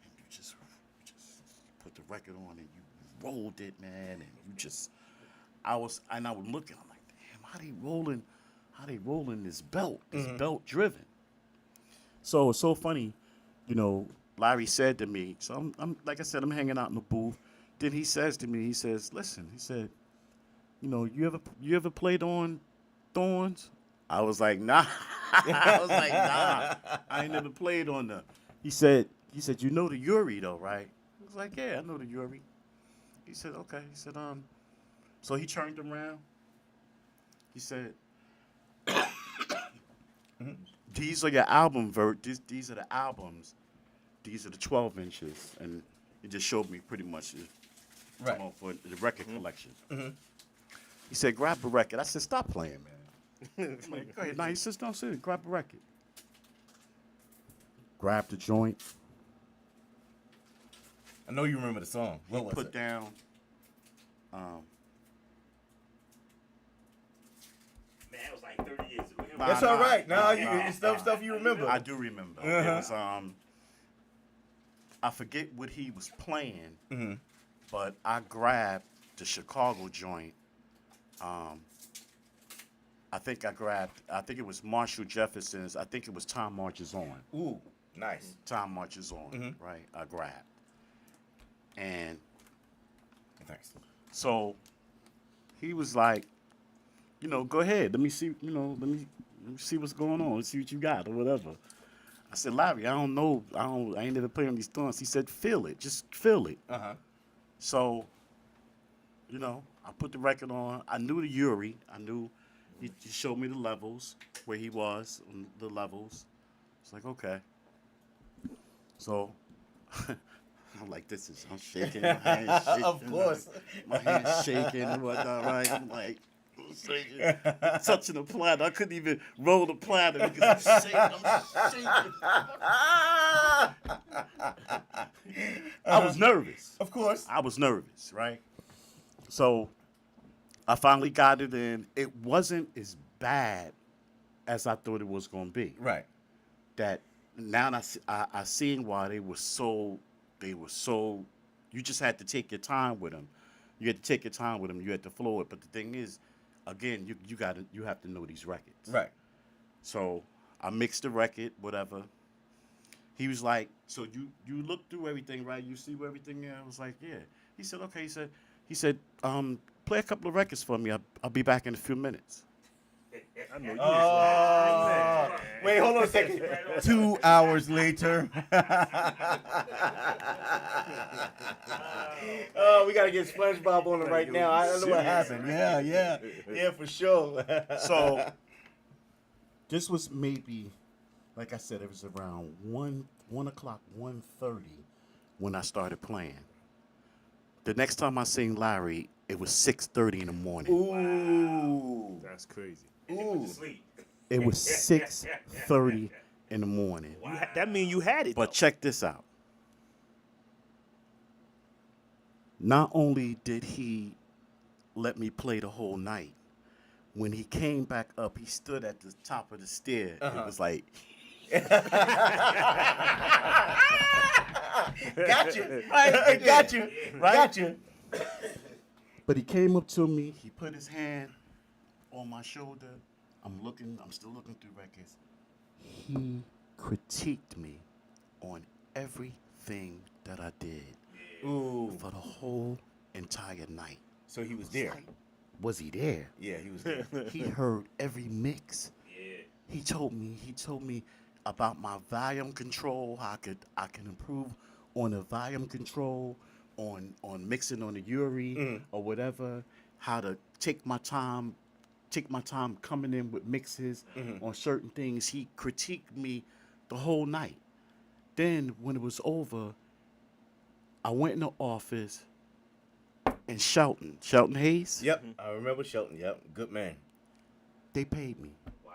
and you just put the record on and you rolled it, man, and I was looking. I'm like, damn, how they rolling this belt? This belt driven. So it's so funny, Larry said to me, so I'm like I said, I'm hanging out in the booth. Then he says to me, he says, listen, he said, you ever played on Thorns? I was like, nah. I ain't never played on them. He said, you know the Uri though, right? I was like, yeah, I know the Uri. He said, okay. He said, so he turned around. He said, these are your album these are the albums. These are the 12 inches. And he just showed me pretty much for the record collection. He said, grab a record. I said, stop playing, man. I'm like, go ahead. No, he says, don't sit. Grab a record. Grab the joint. I know you remember the song. What was Put it? down. Man, it was like 30 years ago. That's all right. Now it's stuff you remember. I do remember. It was I forget what he was playing, but I grabbed the Chicago joint. I think it was Marshall Jefferson's. I think it was Time Marches On. Ooh, nice. Time Marches On, right? I grabbed. And Thanks. so he was like, go ahead. Let me see, let me see what's going on. Let's see what you got or whatever. I said, Larry, I don't know. I ain't never played on these Thorns. He said, feel it. Just feel it. So, I put the record on. I knew the Uri. I knew he showed me the levels, where he was on the levels. It's like, okay. So I'm like, I'm shaking. My hand's shaking. Of course. My hand's shaking and whatnot, right? I'm like, shaking, touching the platter. I couldn't even roll the platter because I'm shaking. I was nervous. Of course. I was nervous, right? So I finally got it in. It wasn't as bad as I thought it was going to be. Right. That now I seen why they were so, you just had to take your time with them. You had to take your time with them. You had to flow it. But the thing is, again, you have to know these records. Right. So I mixed the record, whatever. He was like, so you look through everything, right? You see where everything is? I was like, yeah. He said, okay. He said, play a couple of records for me. I'll be back in a few minutes. I know you. Wait, hold on a second. 2 hours later. Oh, we gotta get SpongeBob on it right now. I don't know what happened. Yeah, for sure. So this was maybe, like I said, it was around 1 o'clock, 1:30 when I started playing. The next time I seen Larry, it was 6:30 in the morning. Ooh. That's crazy. Ooh. Sleep. It was 6:30 in the morning. That mean you had it. But check this out. Not only did he let me play the whole night, when he came back up, he stood at the top of the stair. It was like, Got you. Right? Got you. Right? Got you. But he came up to me. He put his hand on my shoulder. I'm still looking through records. He critiqued me on everything that I did Ooh. for the whole entire night. So he was there. Was he there? Yeah, he was there. He heard every mix. Yeah. He told me about my volume control, how I can improve on the volume control, on mixing on the Uri or whatever, how to take my time coming in with mixes on certain things. He critiqued me the whole night. Then when it was over, I went in the office and Shelton Hayes, Yep, I remember Shelton. Yep, good man. they paid me. Wow.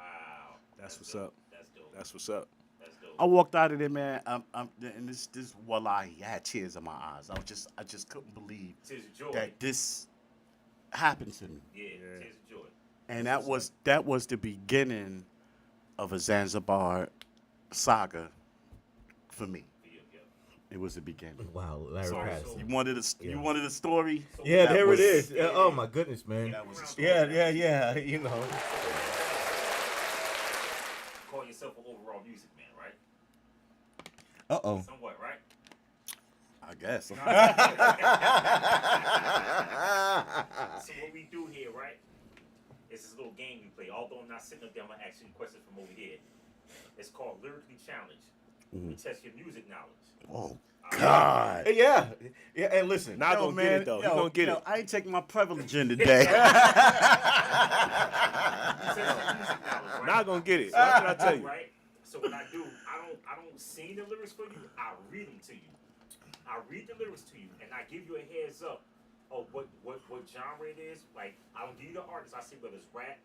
That's what's dope. up. That's dope. That's what's up. That's dope. I walked out of there, man. And this wallahi, I had tears in my eyes. I just couldn't believe Tears of joy. that this happened to me. Yeah. Tears of joy. And that was the beginning of a Zanzibar saga for me. For you, yo. It was the beginning. Wow, Larry Sorry, Patterson. so- You wanted a story? Yeah, That there was- it is. Oh my goodness, man. That was the story. Yeah. You know. Call yourself an overall music man, right? Uh-oh. Somewhat, right? I guess. So what we do here, right? It's this little game we play. Although I'm not sitting up there, I'm gonna ask you questions from over here. It's called Lyrically Challenge. We test your music knowledge. Oh God. Yeah. And listen. Not gonna get it though. He gonna get it. I ain't taking my privilege in today. You test your music knowledge, right? Not gonna get it. What can I tell you? Right? So what I do, I don't sing the lyrics for you. I read them to you. I read the lyrics to you, and I give you a heads up of what genre it is. Like I don't give you the artist. I say whether it's rap,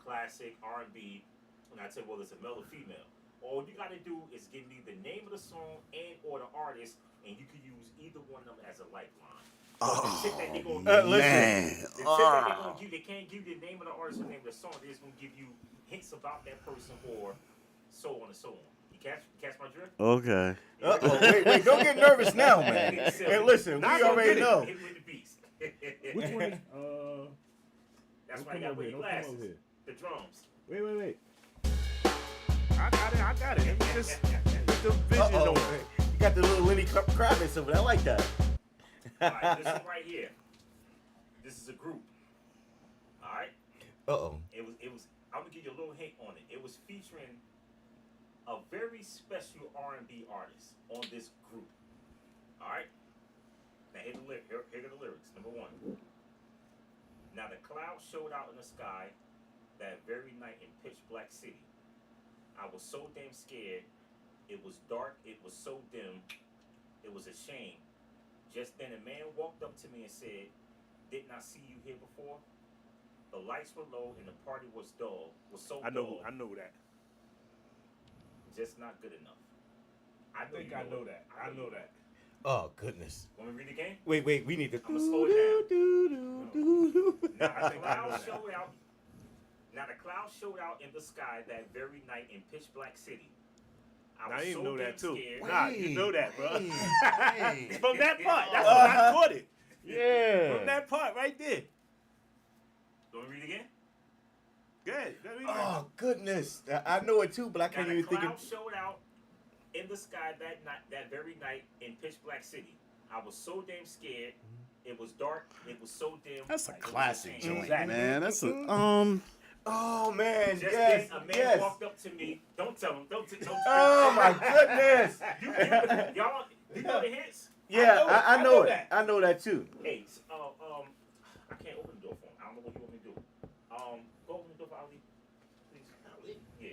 classic, R&B, and I tell you whether it's a male or female. All you gotta do is give me the name of the song and or the artist, and you can use either one of them as a lifeline. The tip that they gonna give you- Man. the tip that they gonna give, they can't give you the name of the artist or the name of the song. They're just gonna give you hints about that person or so on and so on. You catch my drift? Okay. Uh-oh. Wait. Don't get nervous now, man. Hey, listen, Not we gonna already get it. know. Hit with the beast. Which one is That's Don't why you come gotta over wear here, your don't come glasses. over here. The drums. wait. I got it. Let me just get the vision Uh-oh. on. You got the little Lenny Kravitz over there. I like that. Alright, this one right here. This is a group. Alright? Uh-oh. It was I'm gonna give you a little hint on it. It was featuring a very special R&B artist on this group. Alright? Now here are the lyrics. Number one. Now the clouds showed out in the sky that very night in pitch black city. I was so damn scared. It was dark. It was so dim. It was a shame. Just then a man walked up to me and said, "Didn't I see you here before?" The lights were low and the party was dull. I know dull. that. Just not good enough. I I know that. Oh, goodness. Want me to read the game? Wait. We need to. I'ma slow it Now I the think I know clouds that. showed out. Now the clouds showed out in the sky that very night in pitch black city. I was Naeem so know damn that too. scared. Nah, you know that, bro. Hey. From that part, that's when I caught it. Yeah. From that part right there. Want me to read it again? Good. Let me Oh, goodness. I know it too, but I Now can't the even think clouds of. showed out in the sky that very night in pitch black city. I was so damn scared. It was dark. It was so dim. That's a it was classic shame. joint, Exactly. man. That's a Oh, man. Just Yes. then, a man Yes. walked up to me. Don't tell him. Don't. Oh, my goodness. Y'all, you know the hints? Yeah, I know it. that. I know that too. Hey, I can't open the door for him. I don't know what you want me to do. Go open the door for Ali, please. Ali? Yeah.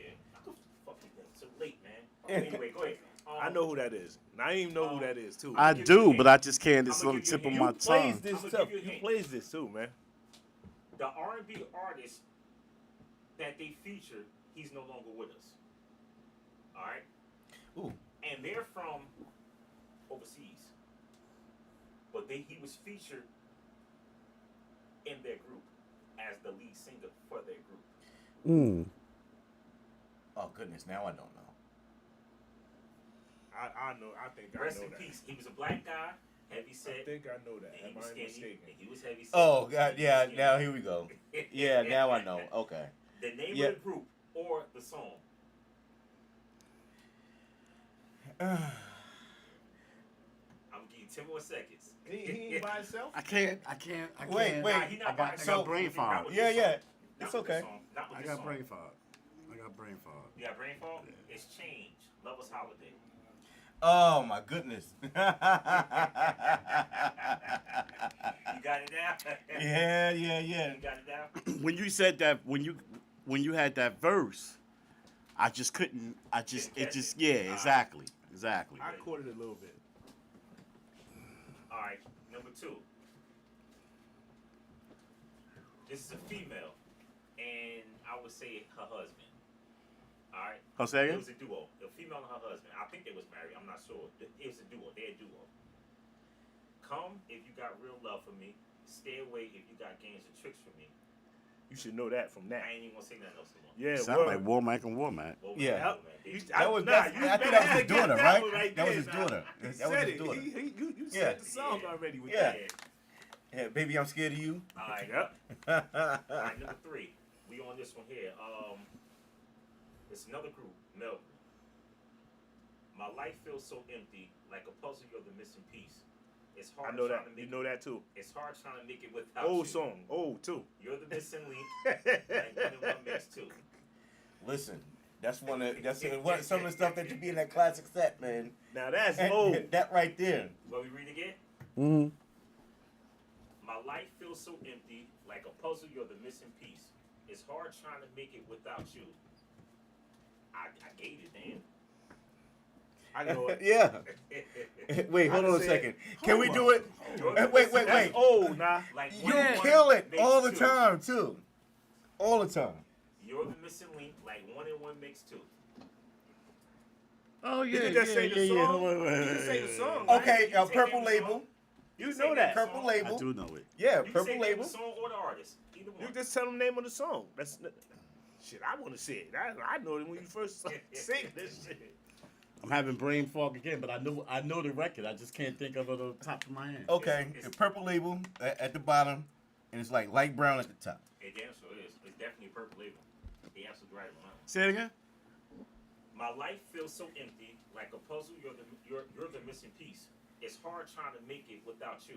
Fuck you, man. It's so late, man. Anyway, go ahead. I know who that is. Naeem know who that is too. I do, but I just can't. It's I'ma on the give you tip a of hint. my You plays tongue. this I'ma stuff. give you a You hint. plays this too, man. The R&B artist that they featured, he's no longer with us. All right. Ooh. And they're from overseas, but he was featured in their group as the lead singer for their group. Oh, goodness. Now I don't know. I know. I think Rest I know in that. peace. He was a black guy. Heavy set. I think I know that. And he Am was I skinny. mistaken? And he was heavy set. Oh and God, he was yeah. skinny. Now here we go. Yeah, now I know. Okay. The name Yeah. of the group or the song. I'm gonna give you 10 more seconds. He ain't by himself. I can't. Wait. Nah, he not I got by brain himself. fog. Not with Yeah, this yeah. song. It's Not with this okay. song. Not with I this got song. brain fog. I got brain fog. You got brain fog? It's Change. Lover's Holiday. Oh my goodness. You got it now? Yeah. You got it now? When you said that, when you had that verse, I just couldn't. Exactly. I caught it a little bit. All right, number 2. This is a female, and I would say her husband. All right. Oh, say It again? was a duo. A female and her husband. I think they was married. I'm not sure. It was a duo. They're a duo. Come if you got real love for me. Stay away if you got games and tricks for me. You should know that from that. I ain't even gonna say nothing else no more. Yeah, Sound like Womack and Womack. Well, Yeah. man, You- That was nah, that's, you I think that was his got daughter, that right? one right That was there, his nah. daughter. He That was said his it. daughter. You Yeah. said the song Yeah. already with Yeah. that. Yeah, baby, I'm scared of you. All right. Yep. All right, number 3. We on this one here. It's another group, Melbourne. My life feels so empty, like a puzzle. You're the missing piece. It's hard I know trying that. to make You know that too. It's hard trying to make it without Old you. song. Old too. You're the missing link. And 1 and 1 makes 2. Listen, that's some of the stuff that you be in that classic set, man. Now that's And old. that right there. What we read again? Mm-hmm. My life feels so empty, like a puzzle. You're the missing piece. It's hard trying to make it without you. I gave it, Dan. I know it. Yeah. Wait, hold I on a said, second. Can we do it? You're the Wait. missing That's link. old, nah. Like You 1 and 1 kill it makes all the 2. time too. All the time. You're the missing link, like 1 and 1 makes 2. Oh You can just say the song. You can say the song. right? Okay, You take Purple every Label. song. You say know that. that Purple song. I Label. do know it. Yeah, You can say Purple the name Label. of the song or the artist. Either one. You just tell them the name of the song. That's shit. I want to say it. I know it when you first sing this shit. I'm having brain fog again, but I know the record. I just can't think of it on the top of my head. Okay, It's- the Purple Label at the bottom, and it's like light brown at the top. It damn sure is. It's definitely a purple label. He absolutely right on that one. Say it again. My life feels so empty, like a puzzle. You're the missing piece. It's hard trying to make it without you.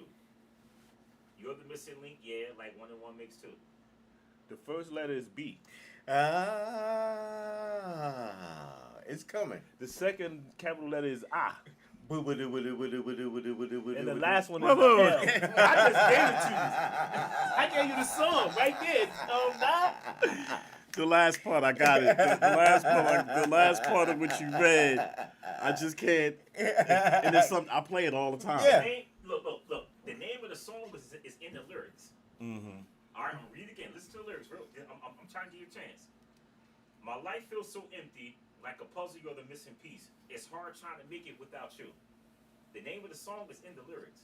You're the missing link, yeah. Like 1 and 1 makes 2. The first letter is B. It's coming. The second capital letter is I. And the And last one is Whoa, whoa, whoa. L. I just gave it to you. I gave you the song right there. Nah. The last part, I got it. The last part of what you read, I just can't. And it's something I play it all the time. Yeah. Look. The name of the song is in the lyrics. Mm-hmm. All right, I'm gonna read it again. Listen to the lyrics, real. I'm trying to give you a chance. My life feels so empty, like a puzzle. You're the missing piece. It's hard trying to make it without you. The name of the song is in the lyrics.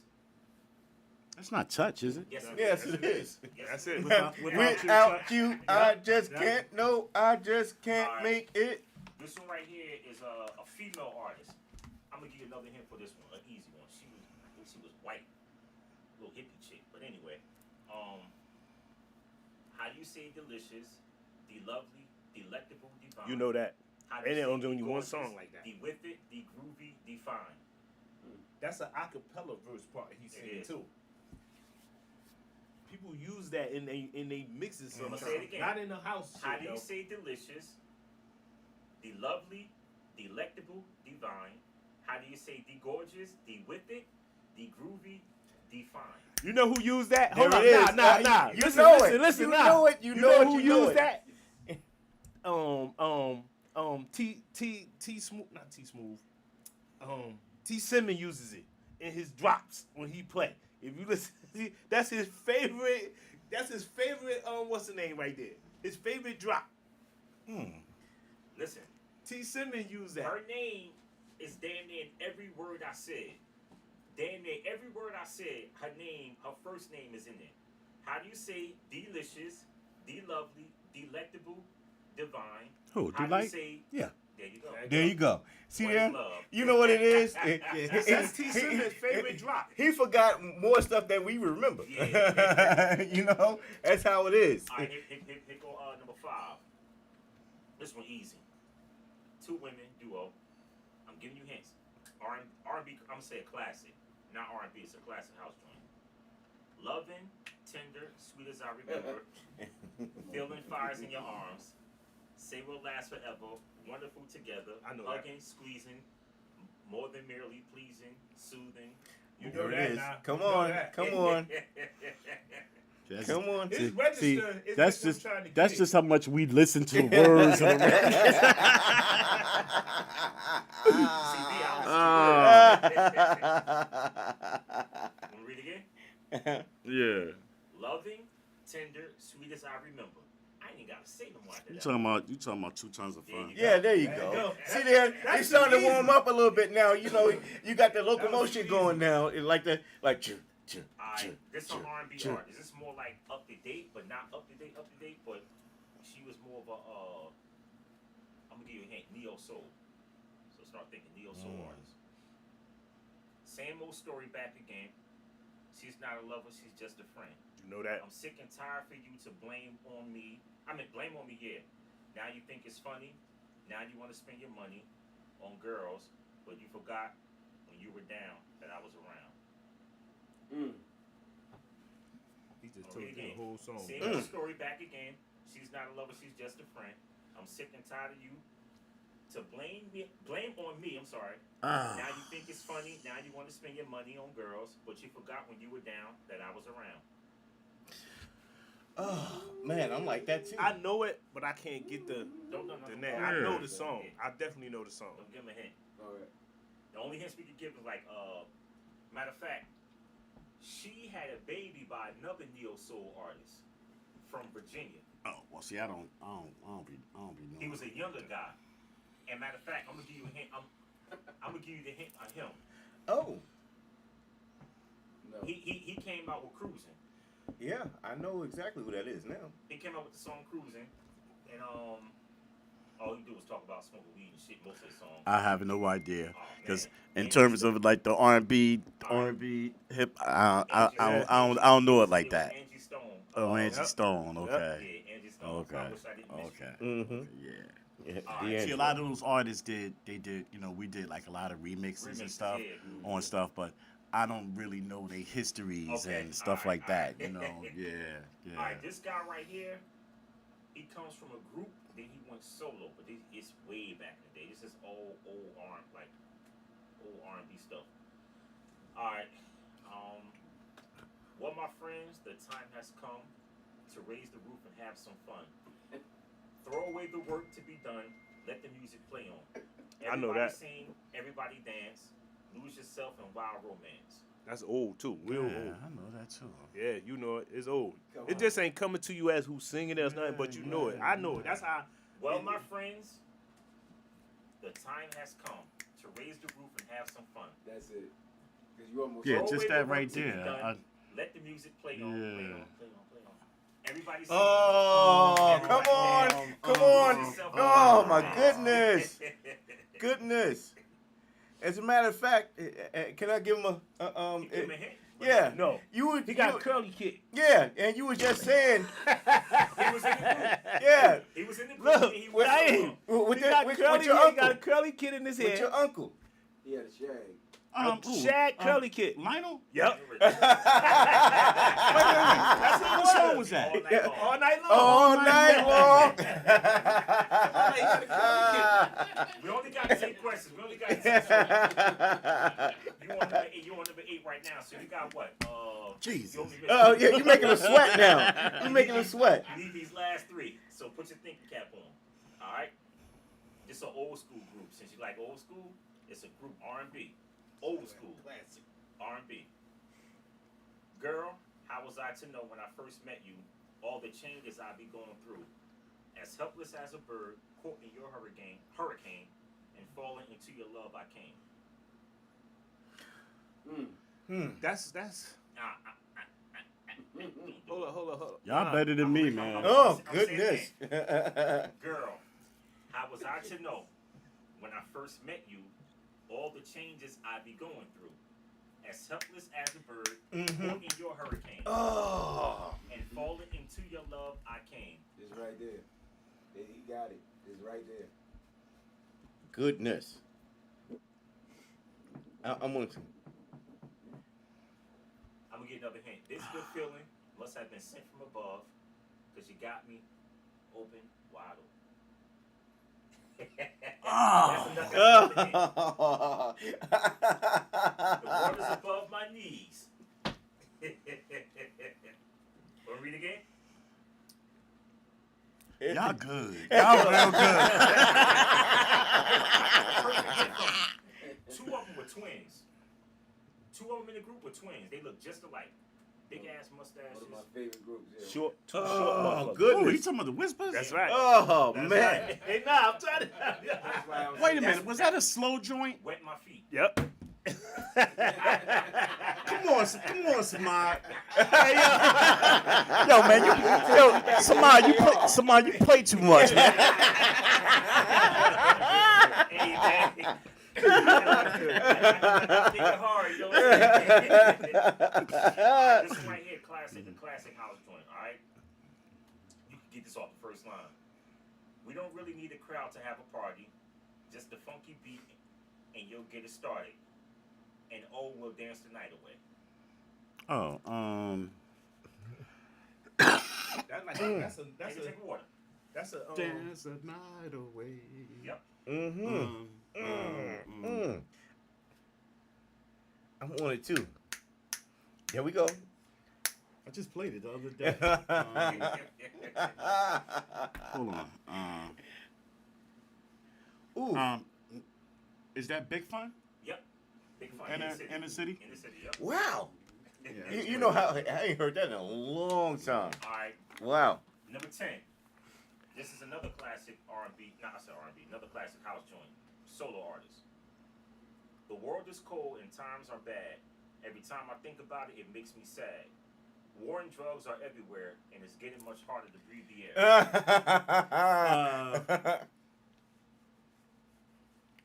That's not touch, is it? Yes, Yes, it is. Yes, That's it it. is. Without you, I just Yeah. can't. No, I just can't Alright. make it. This one right here is a female artist. I'm gonna give you another hint for this one, an easy one. I think she was white, little hippie chick. But anyway, how do you say delicious, the lovely, delectable, divine? You know that. How do And you they say don't do the one gorgeous, song like that. The with it, the groovy, the fine. That's an acapella verse part he's It singing is. too. People use that in they mixes I'ma sometimes. say it again. Not in the house. How shit, do you though. say delicious, the lovely, delectable, divine? How do you say the gorgeous, the with it, the groovy, the fine? You know who used that? There Hold up, it is. nah. You Listen, know listen, it. listen, You nah. know it. You know it. who You know used it. that? T Smooth, not T Smooth. T Simmons uses it in his drops when he play. If you listen, that's his favorite. That's his favorite. What's the name right there? His favorite drop. Listen, T Simmons used that. her name is damn near in every word I said. Damn near every word I said, her name, her first name is in there. How do you say delicious, the lovely, delectable, divine? Who? How do you Delight? say Yeah. There you go. There you go. See What is there? love? You know what it is? That's T. Simmons' favorite drop. He forgot more stuff than we remember. Yeah. You know? That's how it is. All right, here go number 5. This one easy. 2 women duo. I'm giving you hints. R&B, I'm gonna say a classic. Not R&B, it's a classic house joint. Loving, tender, sweet as I remember. Feeling fires in your arms. Say we'll last forever. Wonderful together. I know Hugging, squeezing. More than merely pleasing. Soothing. You There know it that is. now. Come You know on. that. Come on. That's- Come on. It's registered. It's that's just I'm trying to that's get just how much we listen to words. of the record. CV, Want to read again? Yeah. Loving, tender, sweet as I remember. I ain't even got to say no more after You that. talking about 2 tons of fun. Yeah, there you There you go. go. See there, That's it's starting to easy. warm up a little bit now. You know, you got the locomotion easy. going now. It's like the like. Alright, this is an R&B artist. This is more like up to date, but not up to date, but she was more of a, I'm gonna give you a hint, neo soul. So start thinking neo soul artist. Same old story back again. She's not a lover, she's just a friend. You know that. I'm sick and tired for you to blame on me. Blame on me, yeah. Now you think it's funny. Now you want to spend your money on girls, but you forgot when you were down that I was around. He just I'll told read you again. the whole song. Same old story back again. She's not a lover, she's just a friend. I'm sick and tired of you to blame on me. I'm sorry. Now you think it's funny. Now you want to spend your money on girls, but you forgot when you were down that I was around. Oh man, I'm like that too. I know it, but I can't get the name. I Yeah. know the song. I definitely know the song. Don't give him a hint. All right. The only hints we could give is like, matter of fact, she had a baby by another neo soul artist from Virginia. Oh well, see, I don't be knowing. He was a younger guy. And matter of fact, I'm gonna give you a hint. I'm gonna give you the hint on him. Oh, No. He came out with Cruising. yeah, I know exactly who that is now. He came out with the song Cruising, and all he do was talk about smoking weed and shit most of the song. I have no idea Oh, because man. in terms of like the R&B hip, I don't know it like was that. Angie Stone. Oh, Angie Yep. Stone. Okay. Yeah, Angie Stone. So I Okay. wish I didn't miss Okay. Mm-hmm. Yeah. Yeah, Alright. See, a lot of those artists did, we did like a lot of remixes and Remixes, stuff yeah. on stuff, but I don't really know their histories Okay, and stuff alright, like that, alright. you know. Yeah, yeah. All right, this guy right here, he comes from a group. Then he went solo, but it's way back in the day. This is old R&B stuff. All right, well, my friends, the time has come to raise the roof and have some fun. Throw away the work to be done. Let the music play on. I know Everybody that. sing, everybody dance. Lose yourself in wild romance. That's old too. Real Yeah, old. I know that too. Yeah, you know it. It's old. Come It on. just ain't coming to you as who's singing it or nothing, but you know it. I know it. That's how. Well, my friends, the time has come to raise the roof and have some fun. That's it. Because you almost. Yeah, Throw just away that the right work to be there. done. Let the music play on, play on, Yeah. play on, play on. Everybody sing. Oh, come on, come on. Lose yourself in Oh wild my romance. goodness, goodness. As a matter of fact, can I give him You give him a hint. yeah, No. you would. He got you- a curly kid. Yeah, and you was just saying, He was in the group. yeah, He was in the group. Look, and he was Naeem. solo. with, He the, got with, curly. with your He uncle, got a curly kid in his with head. your uncle. He had a shag. Shaq curly kid. Lionel? Yep. What song was that? All night long. All night long. All night long. We only got 10 questions. We only got 10 questions. You on number 8 right now. So you got what? Jesus. You only missed Oh yeah, you making him sweat now. You making him sweat. You need these last 3. So put your thinking cap on. All right. This is an old school group. Since you like old school, it's a group R&B. Old school. Classic. R&B. Girl, how was I to know when I first met you all the changes I be going through? As helpless as a bird, caught in your hurricane, and falling into your love I came. That's. Hold up. Y'all better than me, man. Oh I'm saying goodness. Girl, how was I to know when I first met you, all the changes I be going through. As helpless as a bird, caught in your hurricane. Oh. And falling into your love, I came. It's right there. Yeah, he got it. It's right there. Goodness. I'm going to. I'm gonna get another hint. This good feeling must have been sent from above, because you got me open wide open. That's another hint. The water's above my knees. Want to read again? Y'all good. Y'all real good. Two of them were twins. Two of them in the group were twins. They look just alike. Big ass mustaches. One of my favorite groups. Yeah. Short, two short Oh, motherfuckers. Oh, goodness. you talking about the Whispers? That's right. Oh, That's man. right. Hey, nah, I'm trying to. That's why I'm Wait a saying minute. Was that a slow joint? Wet my feet. Yep. Come on, Samad. Yo, man, Samad, you play too much, man. Hey, man. Think it hard, you know what I'm saying? This one right here, the classic house joint, alright? You can get this off the first line. We don't really need a crowd to have a party. Just a funky beat, and you'll get it started. And oh, we'll dance the night away. Oh, That's a Take a water. that's a dance the night away. Yep. I'm on it too. There we go. I just played it the other day. Hold on. Ooh. Is that Big Fun? Yep. Big fun. In the city? In the city, yep. Wow. Yeah. You know how I ain't heard that in a long time. Alright. Wow. Number 10. This is another classic R&B. Nah, I said R&B. Another classic house joint. Solo artist. The world is cold and times are bad. Every time I think about it, it makes me sad. War and drugs are everywhere, and it's getting much harder to breathe the air.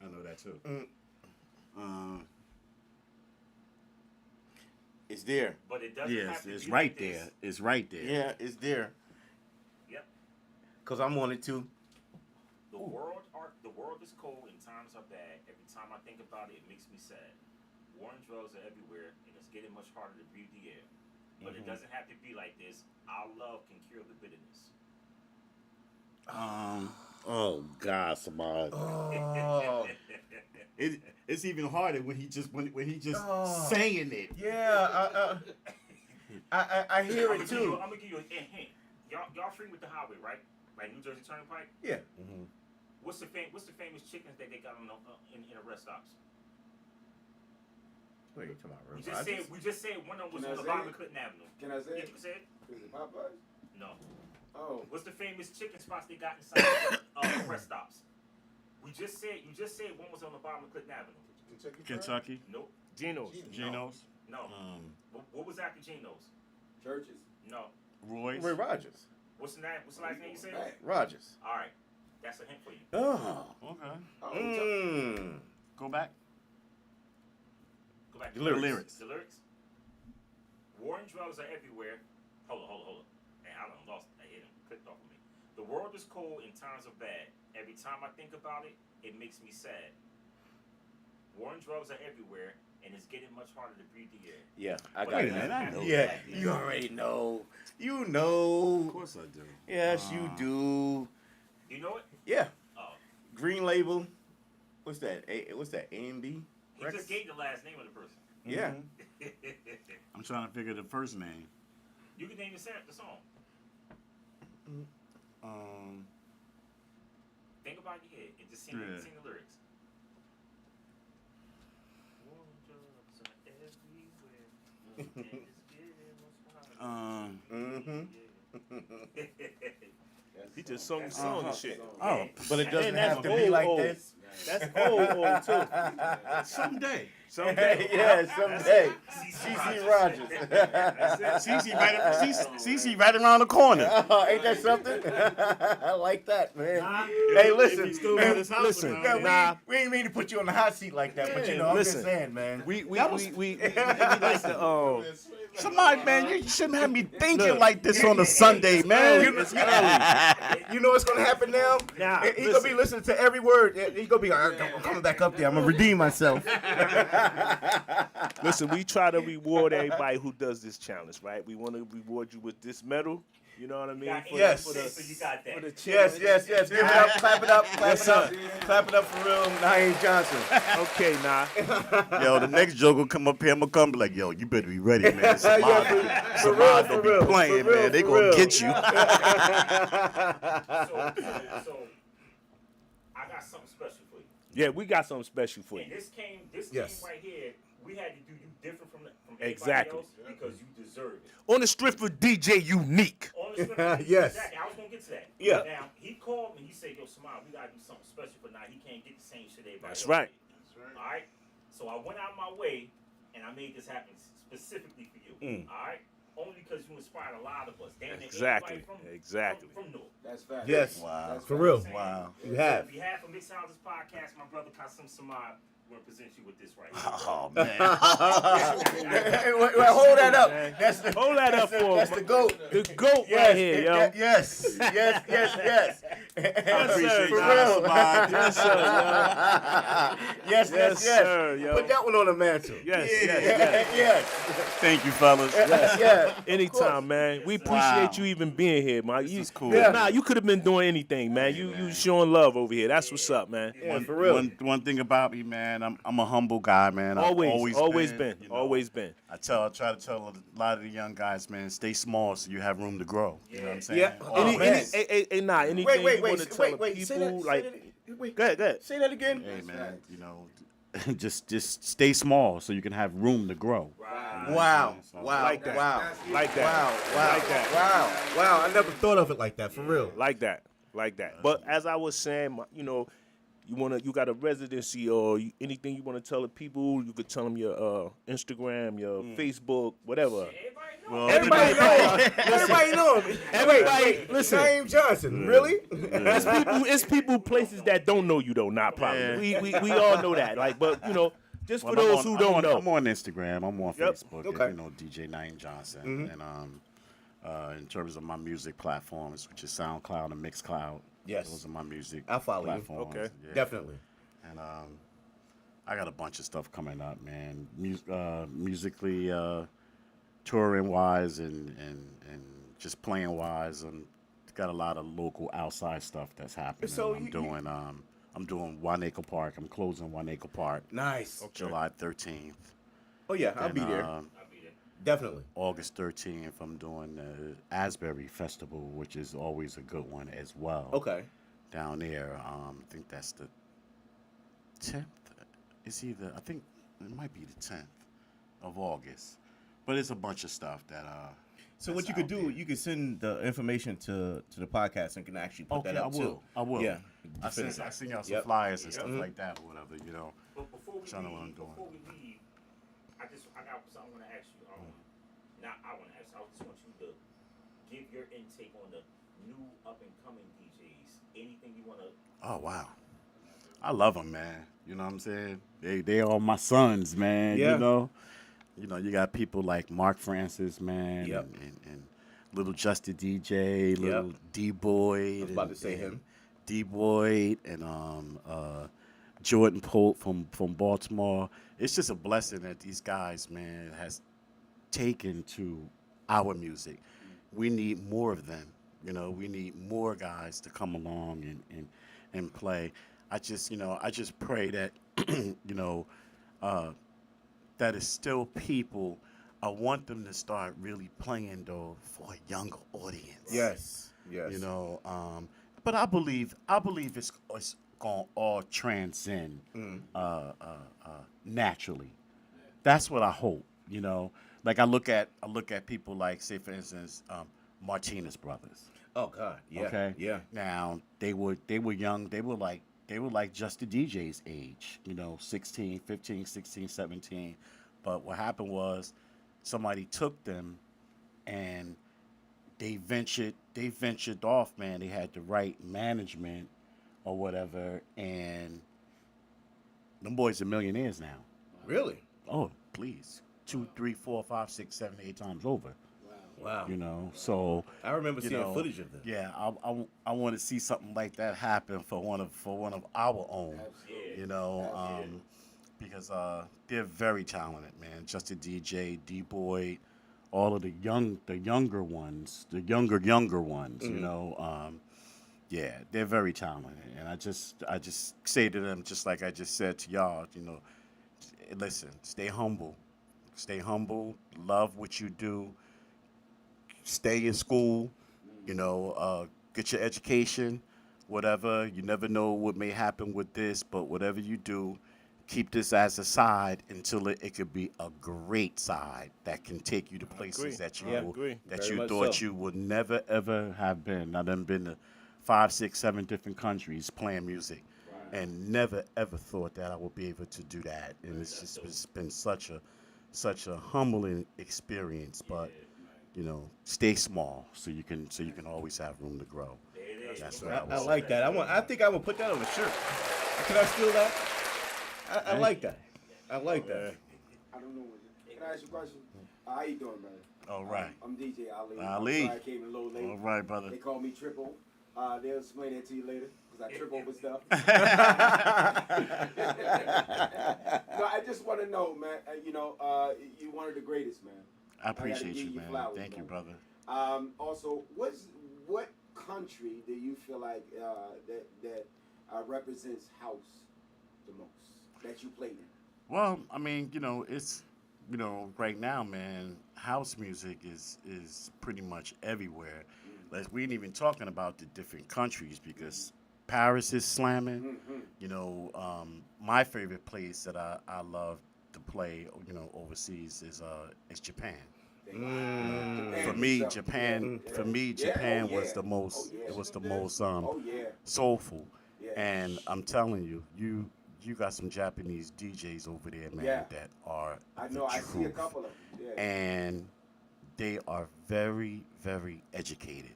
I know that too. It's there. But it doesn't have Yes, to it's be right like this. there. It's right there. Yeah, it's there. Yep. Cause I'm on it too. The world is cold and times are bad. Every time I think about it, it makes me sad. War and drugs are everywhere, and it's getting much harder to breathe the air. But it doesn't have to be like this. Our love can cure the bitterness. Oh God, Samad. Oh. It's even harder when he just saying it. Yeah. I hear it too. I'm gonna give you a hint. Y'all free with the highway, right? Like New Jersey Turnpike. Yeah. What's the famous chickens that they got on in the rest stops? Wait, you talking about We Rogers? just said one of them was Can I on the say bottom it? of Clinton Avenue. Can I say Yeah, it? you can say it. Is it Popeyes? No. Oh. What's the famous chicken spots they got inside the rest stops? You just said one was on the bottom of Clinton Avenue. Kentucky, Nope. Geno's. Geno's, No. What was after Geno's? Churches. No. Roy's. Roy Rogers. What's the last name you said? Back. Rogers. All right. That's a hint for you. Oh. Okay. Mm. Go back. Go back to The lyrics. The lyrics. War and drugs are everywhere. Hold on. Man, I done lost. I hit him. Clicked off of me. The world is cold and times are bad. Every time I think about it, it makes me sad. War and drugs are everywhere, and it's getting much harder to breathe the air. Yeah, I But got it it. doesn't have to be Yeah, like this. you already know. You know. Of course I do. Yes, you do. You know it? Yeah. Oh. Green Label. What's that? What's that? A&B? He just gave the last name of the person. Yeah. I'm trying to figure the first name. You can name the song. Think about your head and just sing Yeah. sing the lyrics. War and drugs are everywhere, and it's getting much harder. He just sung the song and shit. Oh, But it doesn't And that's have to be like old. this. That's old too. someday. Someday. Yeah, someday. CC CC Rogers. CC right around the corner. Ain't that something? I like that, man. Nah. Hey, listen. still got his house listen, around Yeah, here. Nah. we ain't mean to put you on the hot seat like that, but you know, I'm listen. just saying, man. We like to Somebody, man, you shouldn't have me thinking like this on a Sunday, You man. know what's gonna happen now? Nah, He's gonna be listening to every word. He's gonna be like, I'm coming back up there. I'm gonna redeem myself. listen. We try to reward everybody who does this challenge, right? We want to reward you with this medal. You know what I mean? Yes. For the, So you got that. for the Yes, challenge. yes, yes. Give it up, clap it up, clap it up, clap it up for real, Naeem Johnson. Okay, nah. Yo, the next joke will come up here. I'm gonna come be like, yo, you better be ready, man. Yeah, Samad for real, don't for real, be playing, for real, man. They for gonna real. get you. So I got something special for you. Yeah, we got something special for And you. this came Yes. right here. We had to do you different from Exactly. everybody else because you deserve it. On the strip for DJ Unique. On the script, Yes. Exactly. I was gonna get to that. Yeah. Now he called me. He said, "Yo, Samad, we gotta do something special for now. He can't get the same shit everybody That's else right. did." All right. So I went out of my way and I made this happen specifically for you. All right. Only because you inspired a lot of us. Damn near Exactly. everybody Exactly. From North. That's fact. Yes. Wow. That's For fact. real. Wow. You have. On behalf of Mixed Houses Podcast, my brother Kasim Samad, we're gonna present you with this right here. Oh man. Hey, wait, hold that up. That's the, Hold that up for that's him. the GOAT. The GOAT right here, yo. Yes, yes, yes, yes. Appreciate For y'all, real. Samad. Yes, sir. Yes, yes, Yes, yes. sir, yo. Put that one on the mantle. Yes, Yeah, yes, yes. yes. Thank you, fellas. Yeah. Anytime, man. We appreciate you even being here, man. You, is cool. Yeah. Nah, you could have been doing anything, man. You showing love over here. That's what's up, man. Yeah, for real. One thing about me, man, I'm a humble guy, man. I've Always been. you know. Always been. I try to tell a lot of the young guys, man, stay small so you have room to grow. You know what I'm saying? Yeah. Any, man. anything Wait, you wait, want to tell the wait. Say that, people, say like, that, wait. go ahead. Say that again. Hey, man, you know, just stay small so you can have room to grow. Wow. Wow. Like that. Wow. Like that. Wow. Wow. Like that. Wow. Wow. I never thought of it like that, for real. Like that. But as I was saying, you know, you got a residency or anything you want to tell the people, you could tell them your Instagram, your Facebook, whatever. Well, Everybody know. Everybody know him. Everybody, listen. Naeem Johnson. Really? It's people places that don't know you though, not probably. Yeah. We all know that. Like, but you know, just for those who don't know. I'm on Instagram. I'm on Yep. Facebook. Okay. And, you know, DJ Naeem Johnson. And in terms of my music platforms, which is SoundCloud and Mixcloud. Yes. Those are my music I'll follow you. platforms. Okay. Yeah. Definitely. And I got a bunch of stuff coming up, man. Musically, touring wise, and just playing wise, and got a lot of local outside stuff that's happening. So I'm doing One Acre Park. I'm closing One Acre Park Nice. July 13th. Oh yeah, I'll And, be there. I'll be there. Definitely. August 13th, I'm doing the Asbury Festival, which is always a good one as well. Okay. Down there, I think that's the 10th. I think it might be the 10th of August. But it's a bunch of stuff that So what that's you could out do, there. you could send the information to the podcast and can actually put Okay, that up too. I will. Yeah. I send y'all some Yep. flyers and stuff like that or whatever, you know. But before we So I know what I'm leave, doing. I got something I want to ask you. Not I want to ask. I just want you to give your intake on the new up and coming DJs. Anything you want to. Oh wow. I love them, man. You know what I'm saying? They are my sons, man. Yeah. You know, you got people like Mark Francis, man, Yep. and Little Justy DJ, Little D Boyd. I was about to say him. D Boyd and Jordan Pope from Baltimore. It's just a blessing that these guys, man, has taken to our music. We need more of them. You know, we need more guys to come along and play. I just pray that that is still people. I want them to start really playing though for a younger audience. Yes. Yes. You know, but I believe it's gonna all transcend naturally. That's what I hope. You know, like I look at people like, say for instance, Martinez brothers. Oh God. Yeah. Okay. Yeah. Now they were young. They were like they were like just the DJ's age, 16, 15, 16, 17. But what happened was somebody took them and they ventured off, man. They had the right management or whatever, and them boys are millionaires now. Really? Oh, please. 2, 3, 4, 5, 6, 7, 8 times over. Wow. So I remember seeing footage of that. Yeah, I want to see something like that happen for one of our own. Because they're very talented, man. Just a DJ, D-Boy, all of the younger ones, the younger ones. Yeah, they're very talented, and I just say to them, just like I just said to y'all, listen, stay humble, love what you do. Stay in school, get your education, whatever. You never know what may happen with this, but whatever you do, keep this as a side until it could be a great side that can take you to places that you agree. that Very you much thought so. you would never ever have been. I've done been to 5, 6, 7 different countries playing music, and never ever thought that I would be able to do that. And it's been such a humbling experience, but. Stay small so you can always have room to grow. That's what I like that. I think I would put that on a shirt. Can I steal that? I like that. I like that. I don't know. Can I ask you a question? How you doing, brother? All right. I'm DJ Ali. Ali. I'm sorry I came in a little late. All right, brother. They call me Triple. They'll explain that to you later because I trip over stuff. No, I just want to know, man. You're one of the greatest, man. I appreciate give you, you man. flowers, Thank you, man. brother. Also, what country do you feel like that represents house the most that you played in? Well, I mean, it's right now, man, house music is pretty much everywhere. Like, we ain't even talking about the different countries because Paris is slamming. My favorite place that I love to play, overseas is Japan. For me, Japan was the most. It was the most soulful, and I'm telling you, you got some Japanese DJs over there, man, that are I the know. I truth. see a couple of them. Yeah. And they are very, very educated.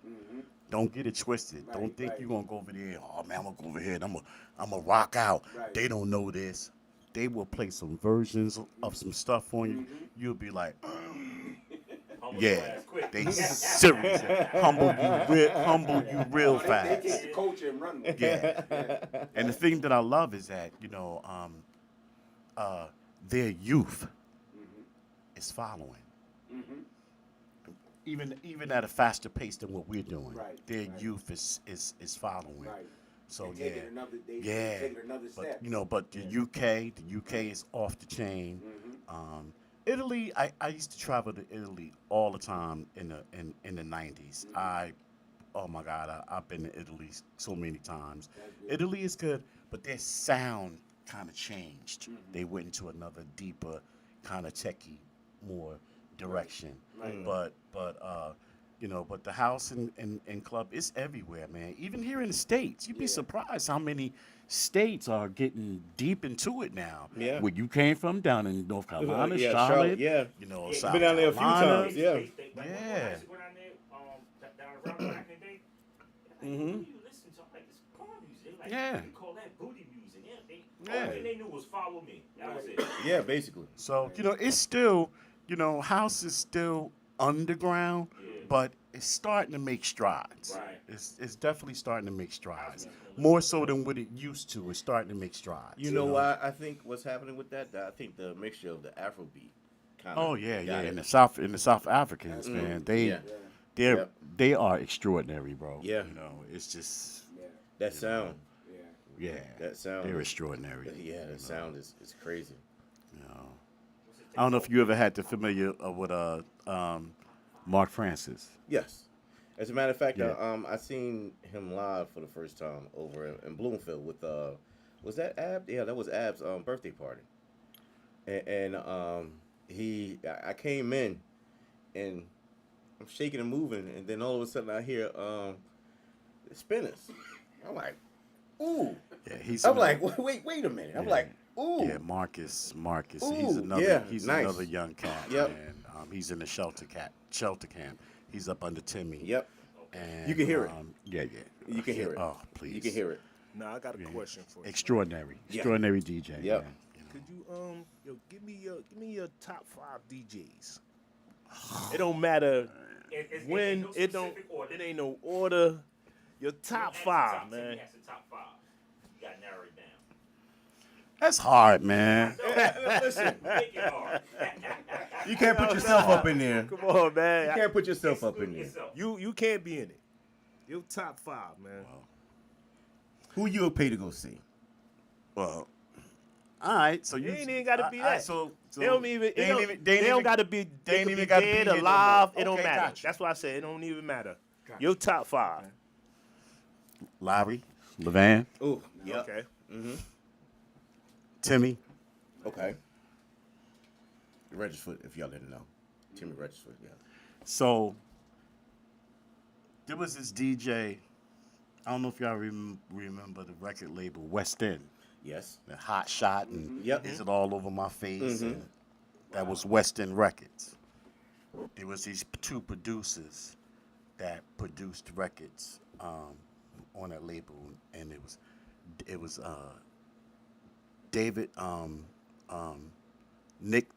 Don't get it twisted. Don't think you're gonna go over there. Oh man, I'm gonna go over here and I'm gonna rock out. Right. They don't know this. They will play some versions of some stuff on you. You'll be like, yeah. They serious. Humble you real They fast. take the culture and run with it. Yeah. And the thing that I love is that their youth is following. Even at a faster pace than what we're doing. Right, Their right. youth is following. Right. So They take it another day. yeah. Take it another step. But the UK is off the chain. Italy, I used to travel to Italy all the time in the 90s. Oh my God, I've been to Italy so many times. Italy is good, but their sound kind of changed. They went into another deeper, kind of techie, more direction. Right. But the house and club is everywhere, man. Even here in the States, you'd be surprised how many states are getting deep into it now. Yeah. Where you came from, down in North Carolina, Charlotte, yeah. South Been down there a few Carolina. times, yeah. Yeah. Down around back in the day. Like, what do you listen to? I'm like, it's porn music. Like, Yeah. you call that booty music. Yeah. All they knew was follow me. That was it. Yeah, basically. So, it's still, house is still underground, but it's starting to make strides. Right. It's definitely starting to make strides. More so than what it used to. It's starting to make strides. You know why I think what's happening with that? I think the mixture of the Afrobeat kind of. Oh yeah. And the South Africans, man, they are extraordinary, bro. Yeah. It's just That sound. yeah. That sound. They're extraordinary. Yeah, that sound is crazy. I don't know if you ever had the familiar with Mark Francis. Yes. As a matter of fact, Yeah. I seen him live for the first time over in Bloomfield with was that Ab? Yeah, that was Ab's birthday party. And I came in and I'm shaking and moving, and then all of a sudden I hear spinners. I'm like, ooh. Yeah, he's. I'm another- like, wait a minute. I'm Yeah. like, ooh. Yeah, Marcus. He's Ooh, another. yeah, He's nice. another young cat, Yep. man. He's in the shelter camp. He's up under Timmy. Yep. And, You can hear it. Yeah. You can hear it. Oh, please. You can hear it. Now I got a question for you. Extraordinary Yeah. DJ. Yep. Man. Could you give me your top 5 DJs? It don't matter when. no It don't. specific order. It ain't no order. Your top Ask the 5, top 10, man. you ask the top 5. You gotta narrow it down. That's hard, man. Listen, Make it hard. you can't put yourself up in there. Come on, man. You can't put yourself up in there. Yourself. You can't be in it. Your top 5, man. Who you pay to go see? Well, all right. So you It ain't even gotta be all right, that. so They don't even. they They don't, ain't even- they don't gotta be. they They ain't could even be gotta be dead, here no alive. more. It don't Okay, matter. gotcha. That's why I said it don't even matter. Gotcha. Your top 5. Larry, Levan, Ooh, yep. Okay. Timmy. Okay. Regisfoot, if y'all didn't know. Timmy Regisfoot, yeah. So there was this DJ. I don't know if y'all remember the record label West End. Yes. The Hot Shot and Yep. Is It All Over My Face? And that was West End Records. There was these 2 producers that produced records on that label, and it was David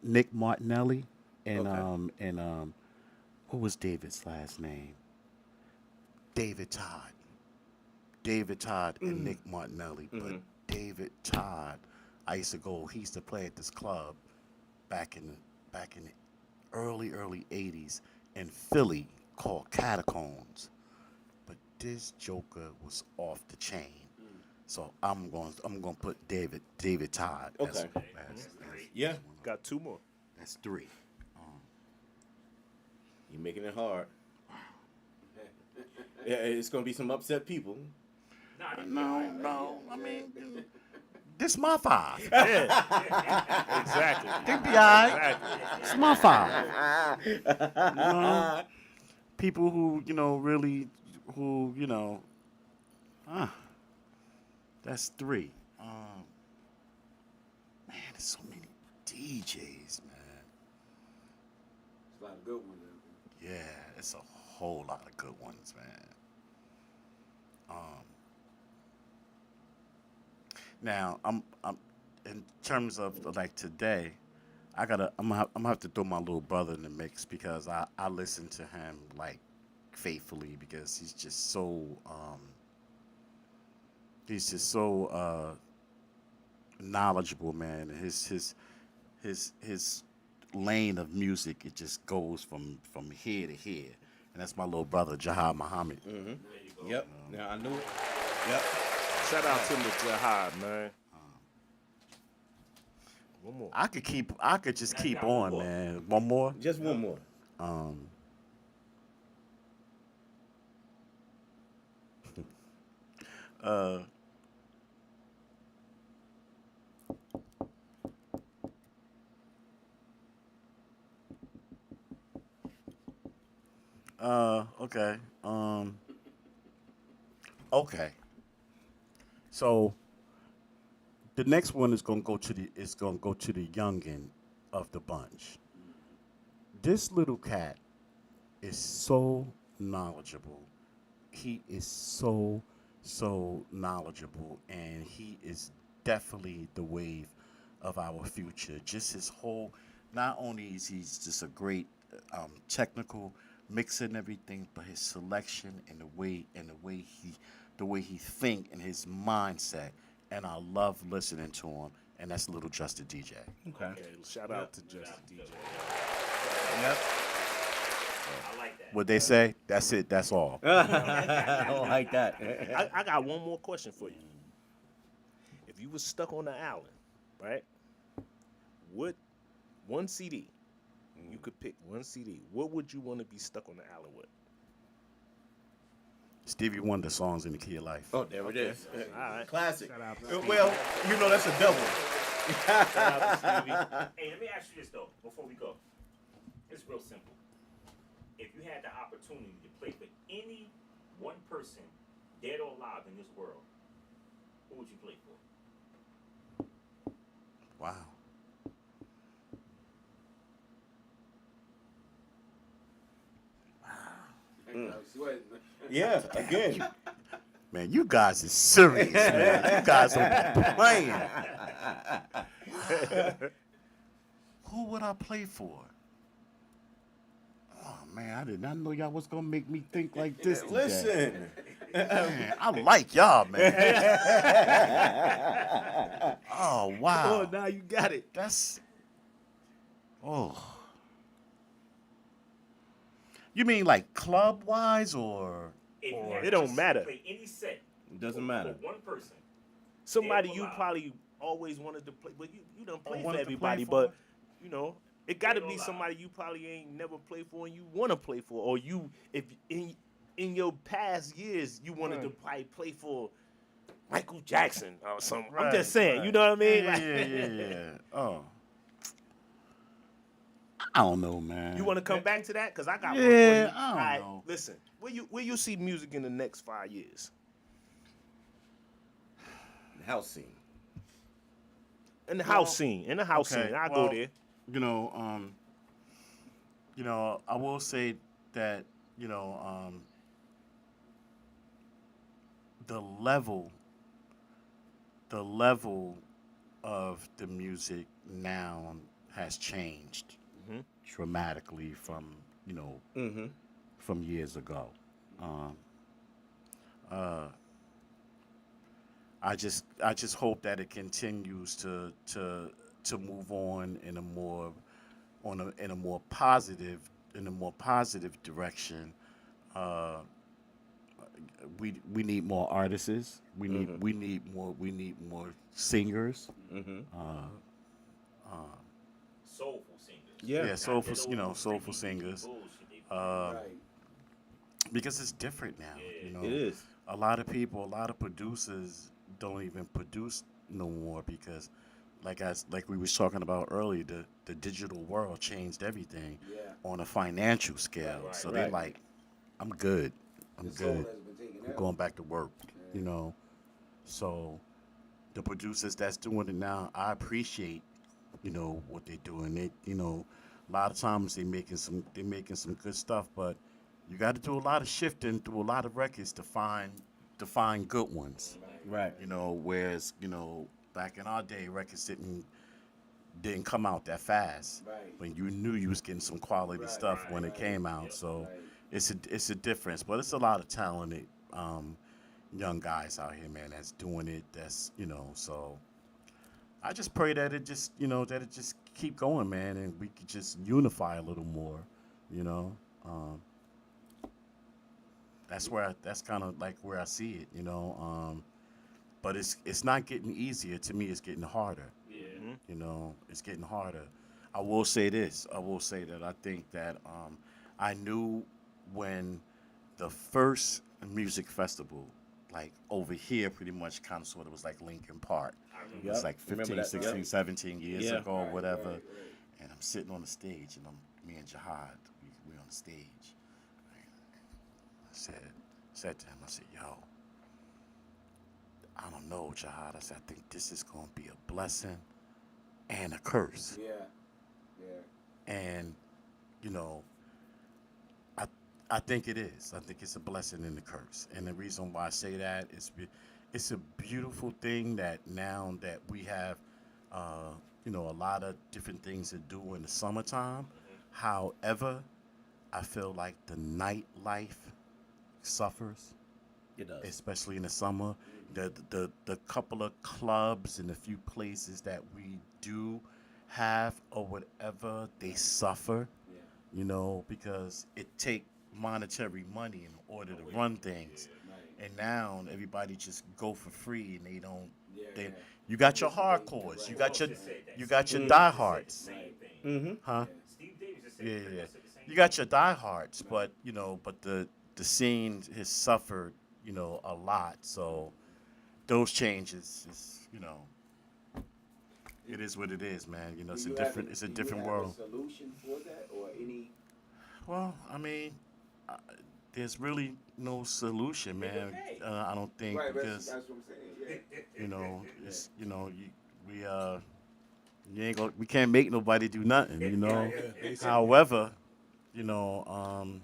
Nick Martinelli and Okay. what was David's last name? David Todd and Nick Martinelli. But David Todd, I used to go. He used to play at this club back in the early 80s in Philly called Catacombs. But this joker was off the chain. So I'm going to put David Todd. Okay. That's Yeah. Got 2 more. that's 3. You're making it hard. Yeah, it's gonna be some upset people. No. I mean, this my 5. Yeah. Exactly. They be all right. Exactly. It's my 5. You know, people who really, who that's 3. Man, there's so many DJs, man. It's a lot of good ones. Yeah, it's a whole lot of good ones, man. Now I'm in terms of like today, I'm gonna have to throw my little brother in the mix because I listen to him like faithfully because he's just so knowledgeable, man. His lane of music, it just goes from here to here, and that's my little brother Jahad Muhammad. Yep. Now I knew it. Yep. Shout out to the Jihad, man. One more. I could just keep on, man. One more. Just one more. Okay. Okay. So the next one is gonna go to the youngin of the bunch. This little cat is so knowledgeable. He is so knowledgeable, and he is definitely the wave of our future. Just his whole, not only is he just a great technical mixer and everything, but his selection and the way he think and his mindset. And I love listening to him. And that's Little Justin DJ. Okay. Okay, shout out to Justin DJ. Yep. I like that. What they say? That's it. That's all. I don't like that. I got one more question for you. If you was stuck on the island, right? What one CD? You could pick one CD. What would you want to be stuck on the island with? Stevie Wonder songs in the key of life. Oh, there it is. All right. Classic. Shout out to Stevie. Well, you know that's a double. Shout out to Stevie. Hey, let me ask you this though, before we go. It's real simple. If you had the opportunity to play for any one person, dead or alive, in this world, who would you play for? Wow. I'm sweating. Yeah, again. Man, you guys is serious, man. You guys don't be playing. Who would I play for? Oh man, I did not know y'all was gonna make me think like this today. Listen. Man, I like y'all, man. Oh wow. Oh, now you got it. That's You mean like club wise or If you Or had it to don't matter. Play any set. Doesn't matter. For one person. Somebody Dead or you alive. probably always wanted to play, but you don't play for wanted to play everybody. for? But you know, it got to Dead or be alive. somebody you probably ain't never played for and you want to play for, or you if in your past years you wanted to probably play for Michael Jackson or something. I'm just saying, you know what I mean? Yeah, Like, yeah. Oh. I don't know, man. you want to come back to that? Cause I got one for Yeah, you. I don't Alright, know. listen, where you see music in the next 5 years? The house scene. In the house scene. In the house Okay, scene. I'll well, go there. I will say that, the level of the music now has changed dramatically from, from years ago. I just hope that it continues to move on in a more positive direction. We need more artists. We need more singers. Soulful singers. Yeah. Yeah, soulful Not that old soulful freaky singers. bullshit they play. Right. Because it's different now. It is. A lot of producers don't even produce no more because, like we was talking about earlier, the digital world changed everything Yeah. on a financial scale. Right, So right. they're like, I'm good. I'm The soul good. has been taken I'm out. going back to work. So the producers that's doing it now, I appreciate, what they're doing. They, a lot of times they're making some good stuff, but you got to do a lot of shifting through a lot of records to find good ones. Right. Whereas, back in our day, records didn't come out that fast. Right. But you knew you was getting some quality stuff when it right. came out. Yep. So Right. it's a difference. But it's a lot of talented young guys out here, man, that's doing it. That's so I just pray that it just that it just keep going, man, and we could just unify a little more, that's kind of like where I see it, but it's not getting easier. To me, it's getting harder. Yeah. It's getting harder. I will say this. I will say that I think that I knew when the first music festival, like over here, pretty much kind of sort of was like Linkin Park. It was Yep. like Remember 15, that. 16, Yep. 17 years Yeah. ago, or whatever. Right. And I'm sitting on the stage, and me and Jihad, we on the stage. I said to him, I said, yo, I don't know, Jihad. I said, I think this is going to be a blessing and a curse. Yeah. Yeah. And, I think it is. I think it's a blessing and a curse. And the reason why I say that is it's a beautiful thing that now that we have, a lot of different things to do in the summertime. However, I feel like the nightlife suffers, It does. especially in the summer. The couple of clubs and a few places that we do have or whatever, they suffer, because it take monetary money in order to run things. Right. And now everybody just go for free and they don't. Yeah. You got your hardcores, you got your diehards, Same thing. Mm-hmm. huh? Steve Davis just said Yeah, pretty yeah. much said the same You got your diehards, but the scene has suffered, a lot. So those changes is, it is what it is, man. It's Do a you have different it's a do you different have world. A solution for that, or any? Well, I mean, there's really no solution, man. pay. I don't think Right. because That's what I'm saying. You know, it's we can't make nobody do nothing. You know. However, you know,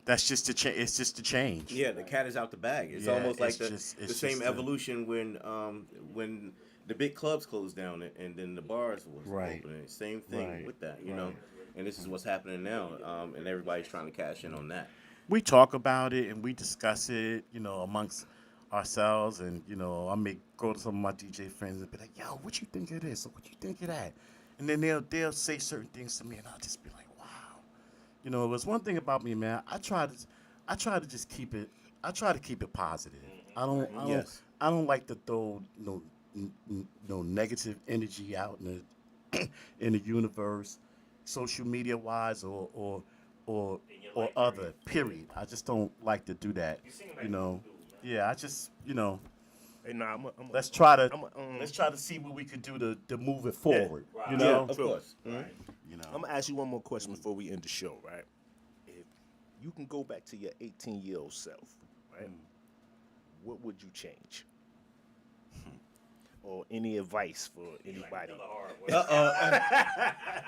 that's just a change. It's just a change. Yeah, the cat is out the bag. It's Yeah, almost like it's the just- it's same just a- evolution when the big clubs closed down and then the bars was Right. opening. Same thing Right. with that, you know. And this is what's happening now, and everybody's trying to cash in on that. We talk about it and we discuss it, you know, amongst ourselves. And you know, I may go to some of my DJ friends and be like, "Yo, what you think of this? Or what you think of that?" And then they'll say certain things to me, and I'll just be like, "Wow." You know, there's one thing about me, man. I try to just keep it. I try to keep it positive. I don't like to throw no negative energy out in the in the universe, social media wise or other. Period. I just don't like to do that. You know. Yeah, I just Hey, nah, let's try to see what we could do to move it forward. You know. Of course. You know. I'm gonna ask you one more question before we end the show, right? If you can go back to your 18-year-old self, right? What would you change? Or any advice for anybody?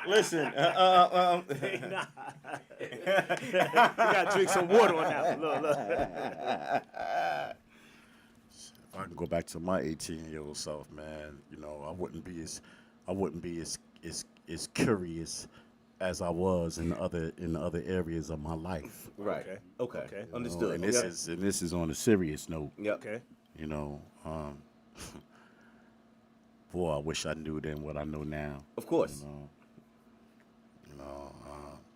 Listen, You gotta drink some water on that one. Look. If I can go back to my 18-year-old self, man, you know, I wouldn't be as curious as I was in the other areas of my life. right? Okay. Okay. You know, Understood. and this is on a serious note. Yep. Okay. You know, boy, I wish I knew then what I know now. Of course. You know,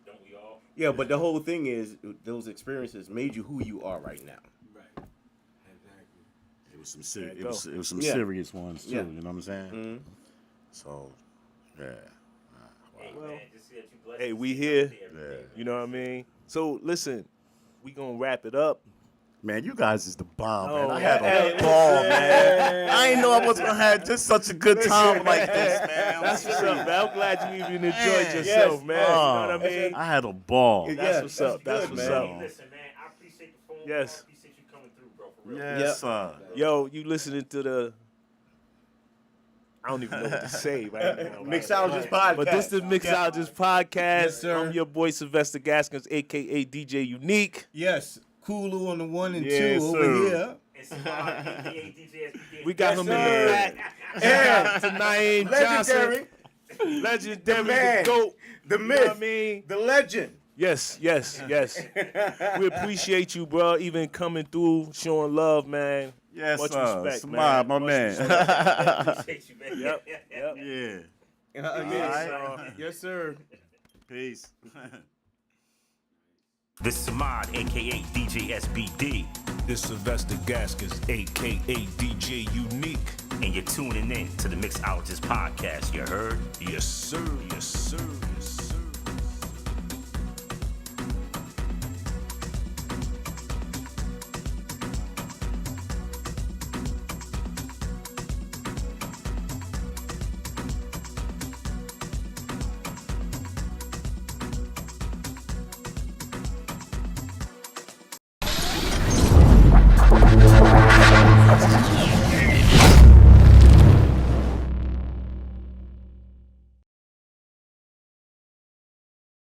Don't we all? Yeah, but the whole thing is those experiences made you who you are right now. Right. Exactly. it was some There you it was some Yeah. serious ones too. Yeah. You know what I'm saying? Mhm. So, yeah. Hey, Well, man, just see that you blessed Hey, to we see here. us every day. You know what I mean? So listen, we gonna wrap it up. Man, you guys is the bomb, man. Oh, I had hey, a ball, listen. man. I ain't know I was gonna have just such a good time like this, man. That's what's up, man. I'm glad you even enjoyed Man. yourself, Yes. man. You know what I mean? I had a ball. Yeah. That's what's up. That's good, what's man. up. Hey, listen, man, I appreciate the phone. Yes. I appreciate you coming through, bro. For real. Yes, Yep. sir. Yo, you listening to the? I don't even know what to say right now. Mixologist podcast. But this is Mixologist podcast. Yes, sir. I'm your boy Sylvester Gaskins, aka DJ Unique. Yes, Kulu on the 1 and Yes, 2 over sir. here. And Samad, aka DJSBD. We got Yes, him in sir. the back. Shout out to Naeem Johnson, Legendary, legendary, The man. the GOAT. the You know myth, what I mean? the legend. Yes. We appreciate you, bro, even coming through, showing love, man. Yes, Much sir. respect, Smile, man. my Much man. Appreciate you, man. Yep. Yeah. Yes, yes, sir. Peace. This is Ahmad, aka DJ SBD, This Sylvester Gaskins, a.k.a. DJ Unique. and you're tuning in to the Mixologist podcast. You heard? Yes, sir. Yes, sir. Yes,